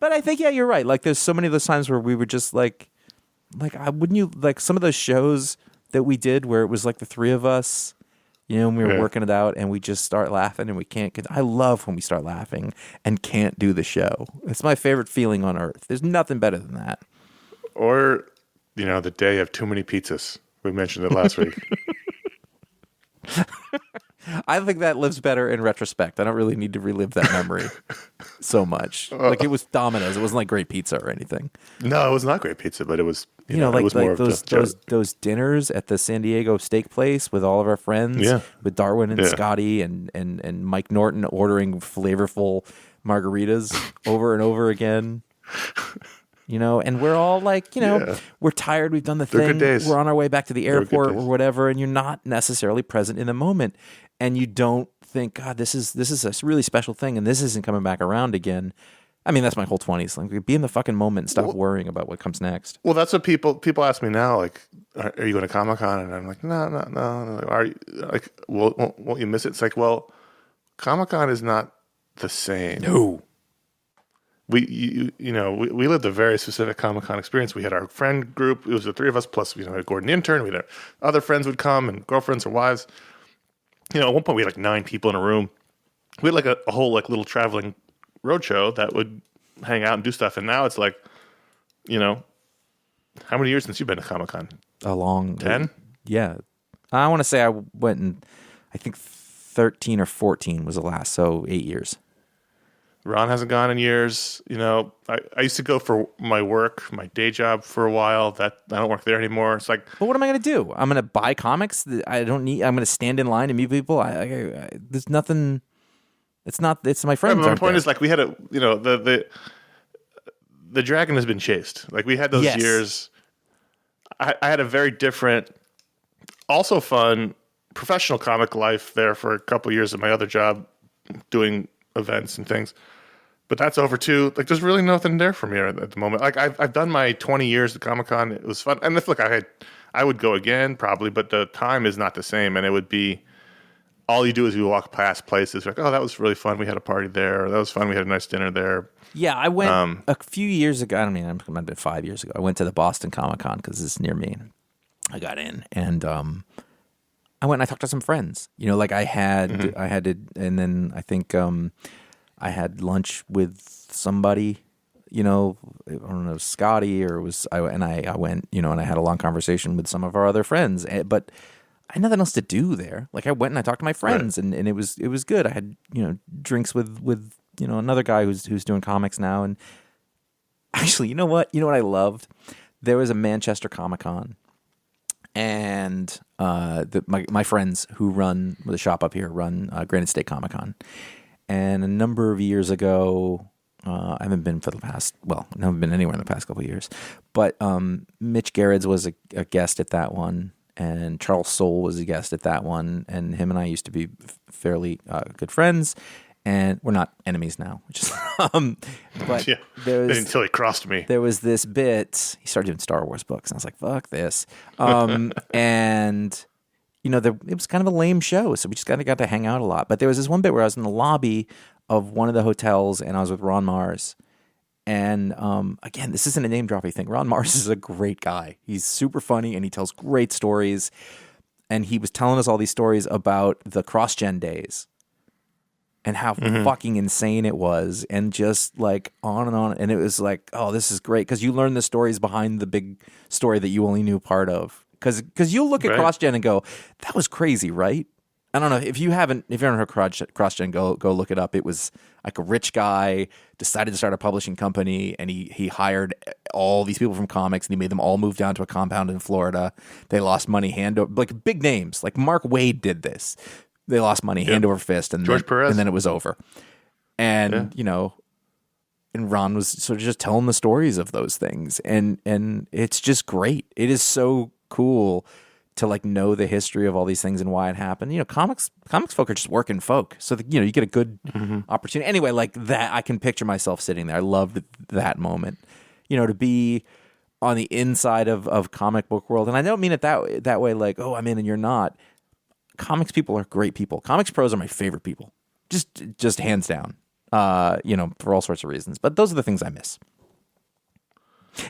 I think, you're right. There's so many of those times where we were just wouldn't you, some of those shows that we did where it was the three of us, and we were working it out and we just start laughing and we can't I love when we start laughing and can't do the show. It's my favorite feeling on earth. There's nothing better than that. Or, the day of too many pizzas. We mentioned it last week. I think that lives better in retrospect. I don't really need to relive that memory so much. It was Domino's. It wasn't great pizza or anything. No, it was not great pizza, but it was, it was more of those dinners at the San Diego steak place with all of our friends, with Darwin and Scotty and Mike Norton ordering flavorful margaritas over and over again. And we're all we're tired. We've done the thing. Good days. We're on our way back to the airport or whatever, and you're not necessarily present in the moment, and you don't think, God, this is a really special thing, and this isn't coming back around again. I mean, that's my whole 20s. Be in the fucking moment and stop worrying about what comes next. Well, that's what people ask me now. Are you going to Comic-Con? And I'm like, no. Are you won't you miss it? It's Comic-Con is not the same. No. We lived a very specific Comic-Con experience. We had our friend group. It was the three of us plus, Gordon the intern. We had other friends would come and girlfriends or wives. At one point we had 9 people in a room. We had a whole little traveling roadshow that would hang out and do stuff. And now it's how many years since you've been to Comic-Con? A long 10? Yeah. I want to say I went in, I think 13 or 14 was the last, so 8 years. Ron hasn't gone in years. I used to go for my work, my day job for a while. I don't work there anymore. It's but what am I going to do? I'm going to buy comics that I don't need. I'm going to stand in line and meet people. There's nothing. It's my friends. Right, my point is we had the dragon has been chased. We had those years. I had a very different, also fun professional comic life there for a couple of years at my other job doing events and things. But that's over too. There's really nothing there for me at the moment. I've done my 20 years at Comic-Con. It was fun. And I would go again probably, but the time is not the same. And it would be, all you do is you walk past places oh, that was really fun. We had a party there. Or, that was fun. We had a nice dinner there. Yeah, I went a few years ago. I mean, it might have been 5 years ago. I went to the Boston Comic-Con because it's near me. I got in and I went and I talked to some friends. I had and then I think I had lunch with somebody, I don't know, Scotty, or I went, and I had a long conversation with some of our other friends, but I had nothing else to do there. I went and I talked to my friends, and it was good. I had drinks with another guy who's doing comics now, and actually, you know what I loved? There was a Manchester Comic-Con. And my friends who run the shop up here run Granite State Comic Con. And a number of years ago, I haven't been anywhere in the past couple of years, but Mitch Gerrits was a guest at that one, and Charles Soule was a guest at that one, and him and I used to be fairly good friends. And we're not enemies now, which is, but until he crossed me. There was this bit. He started doing Star Wars books, and I was like, "Fuck this!" And it was kind of a lame show, so we just kind of got to hang out a lot. But there was this one bit where I was in the lobby of one of the hotels, and I was with Ron Mars. And again, this isn't a name dropping thing. Ron Mars is a great guy. He's super funny, and he tells great stories. and he was telling us all these stories about the cross-gen days and how fucking insane it was, and just like on and on. And it was like, oh, this is great, because you learn the stories behind the big story that you only knew part of. Because you'll look at cross-gen and go, that was crazy, right? I don't know if you haven't heard cross-gen, go look it up. It was like a rich guy decided to start a publishing company, and he hired all these people from comics, and he made them all move down to a compound in Florida. They lost money hand over, like big names, like Mark Waid did this. They lost money hand over fist, and then it was over. And you know, and Ron was sort of just telling the stories of those things, and it's just great. It is so cool to like know the history of all these things and why it happened. You know, comics folk are just working folk, so you know, you get a good opportunity. Anyway, like that, I can picture myself sitting there. I loved that moment. You know, to be on the inside of comic book world, and I don't mean it that way. Like, oh, I'm in and you're not. Comics people are great people. Comics pros are my favorite people, just hands down. You know, for all sorts of reasons. But those are the things I miss.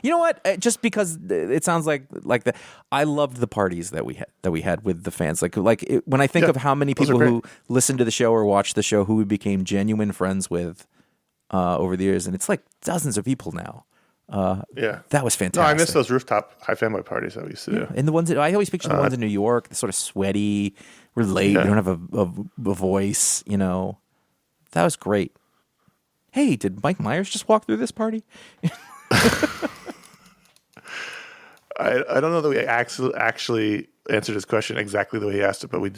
You know what? Just because it sounds like the, I loved the parties that we had with the fans. When I think of how many people who listened to the show or watched the show who we became genuine friends with over the years, and it's like dozens of people now. That was fantastic. No, I miss those rooftop iFanboy parties that we used to do. And the ones that I always picture the ones in New York, the sort of sweaty, we're late, we don't have a voice, you know. That was great. Hey, did Mike Myers just walk through this party? I don't know that we actually answered his question exactly the way he asked it, but we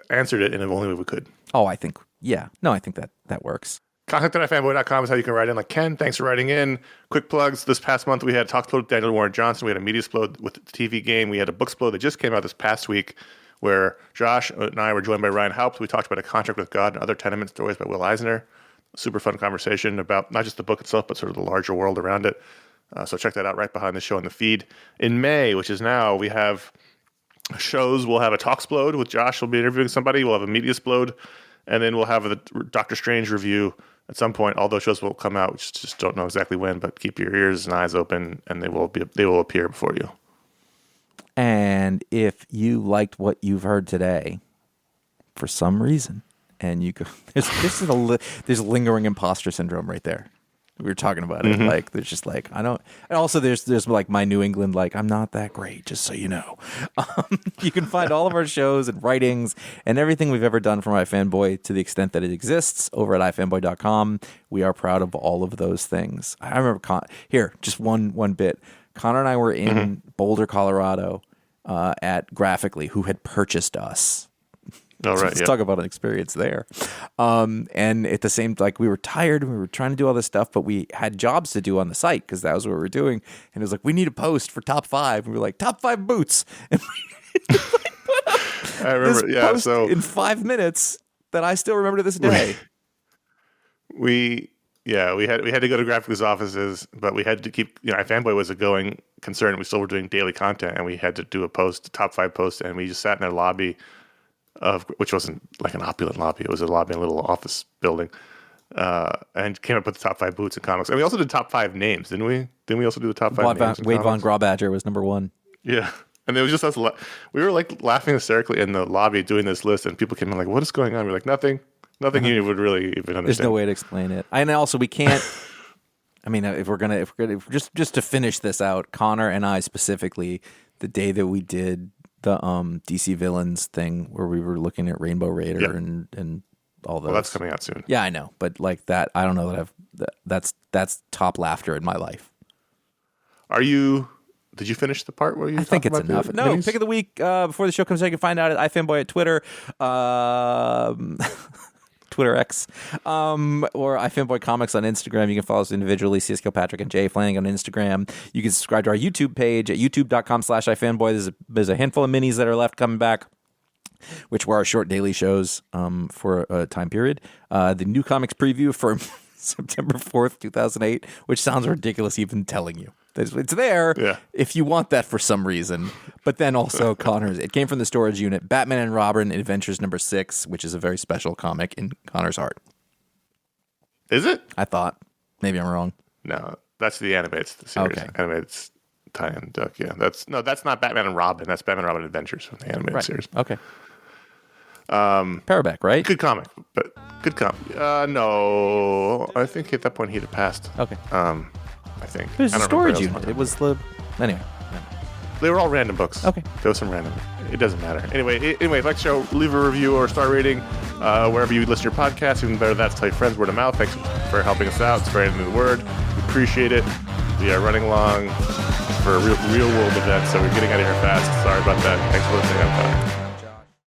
answered it in the only way we could. Oh, I think that works. Contact@ifanboy.com is how you can write in. Like Ken, thanks for writing in. Quick plugs. This past month, we had Talk Explode with Daniel Warren Johnson. We had a Media Explode with the TV game. We had a Book Explode that just came out this past week, where Josh and I were joined by Ryan Haupt. We talked about A Contract with God and Other Tenement Stories by Will Eisner. Super fun conversation about not just the book itself, but sort of the larger world around it. So check that out right behind the show in the feed. In May, which is now, we have shows. We'll have a Talk Explode with Josh. We'll be interviewing somebody. We'll have a Media Explode. And then we'll have the Doctor Strange review at some point. All those shows will come out. We just don't know exactly when, but keep your ears and eyes open, and they will appear before you. And if you liked what you've heard today, for some reason, and you go, there's lingering imposter syndrome right there. We were talking about it. Like, there's just like, I don't, and also there's like my New England, like, I'm not that great, just so you know. You can find all of our shows and writings and everything we've ever done from iFanboy, to the extent that it exists, over at ifanboy.com. We are proud of all of those things. I remember, just one bit. Connor and I were in Boulder, Colorado, at Graphically, who had purchased us. Oh, right. Let's talk about an experience there. And at the same, like, we were tired and we were trying to do all this stuff, but we had jobs to do on the site because that was what we were doing. And it was like, we need a post for top 5. And we were like, top 5 boots. And I remember, post in 5 minutes that I still remember to this day. We had to go to Graphic's offices, but we had to keep, iFanboy was a going concern. We still were doing daily content, and we had to do a top 5 post, and we just sat in their lobby which wasn't like an opulent lobby. It was a lobby in a little office building, and came up with the top 5 boots in comics. And we also did top 5 names, didn't we? Didn't we also do the top 5 names? Wade Von Grawbadger was number 1. Yeah. And it was just us. We were like laughing hysterically in the lobby doing this list, and people came in like, what is going on? We're like, nothing you would really even understand. There's no way to explain it. And also we can't, I mean, if we're gonna just to finish this out, Connor and I specifically, the day that we did the DC Villains thing where we were looking at Rainbow Raider and all those. Well, that's coming out soon. Yeah, I know, but like that, I don't know that that's top laughter in my life. Did you finish the part where you? I think it's enough. No, pick of the week before the show comes out. You can find out at iFanboy at Twitter. Twitter X, or iFanboy Comics on Instagram. You can follow us individually, CS Kilpatrick and Jay Flanagan on Instagram. You can subscribe to our YouTube page at youtube.com/iFanboy. There's a handful of minis that are left coming back, which were our short daily shows for a time period. The new comics preview for September 4th, 2008, which sounds ridiculous even telling you. It's there if you want that for some reason. But then also Connor's. It came from the storage unit. Batman and Robin Adventures number 6, which is a very special comic in Connor's heart. Is it? I thought. Maybe I'm wrong. No, that's the animated series. Okay. Animated tie-in book. Yeah, that's not Batman and Robin. That's Batman and Robin Adventures from the animated series. Okay. Paperback, right? Good comic, but good comic. No, I think at that point he'd have passed. Okay. I think. There's I a don't storage remember. unit. It was the anyway. They were all random books. Okay. There was some random. It doesn't matter. Anyway, if you like the show, leave a review or a star rating wherever you listen to your podcast. Even better, that's tell your friends, word of mouth. Thanks for helping us out, spreading the word. We appreciate it. We are running along for real world events, so we're getting out of here fast. Sorry about that. Thanks for listening. I'm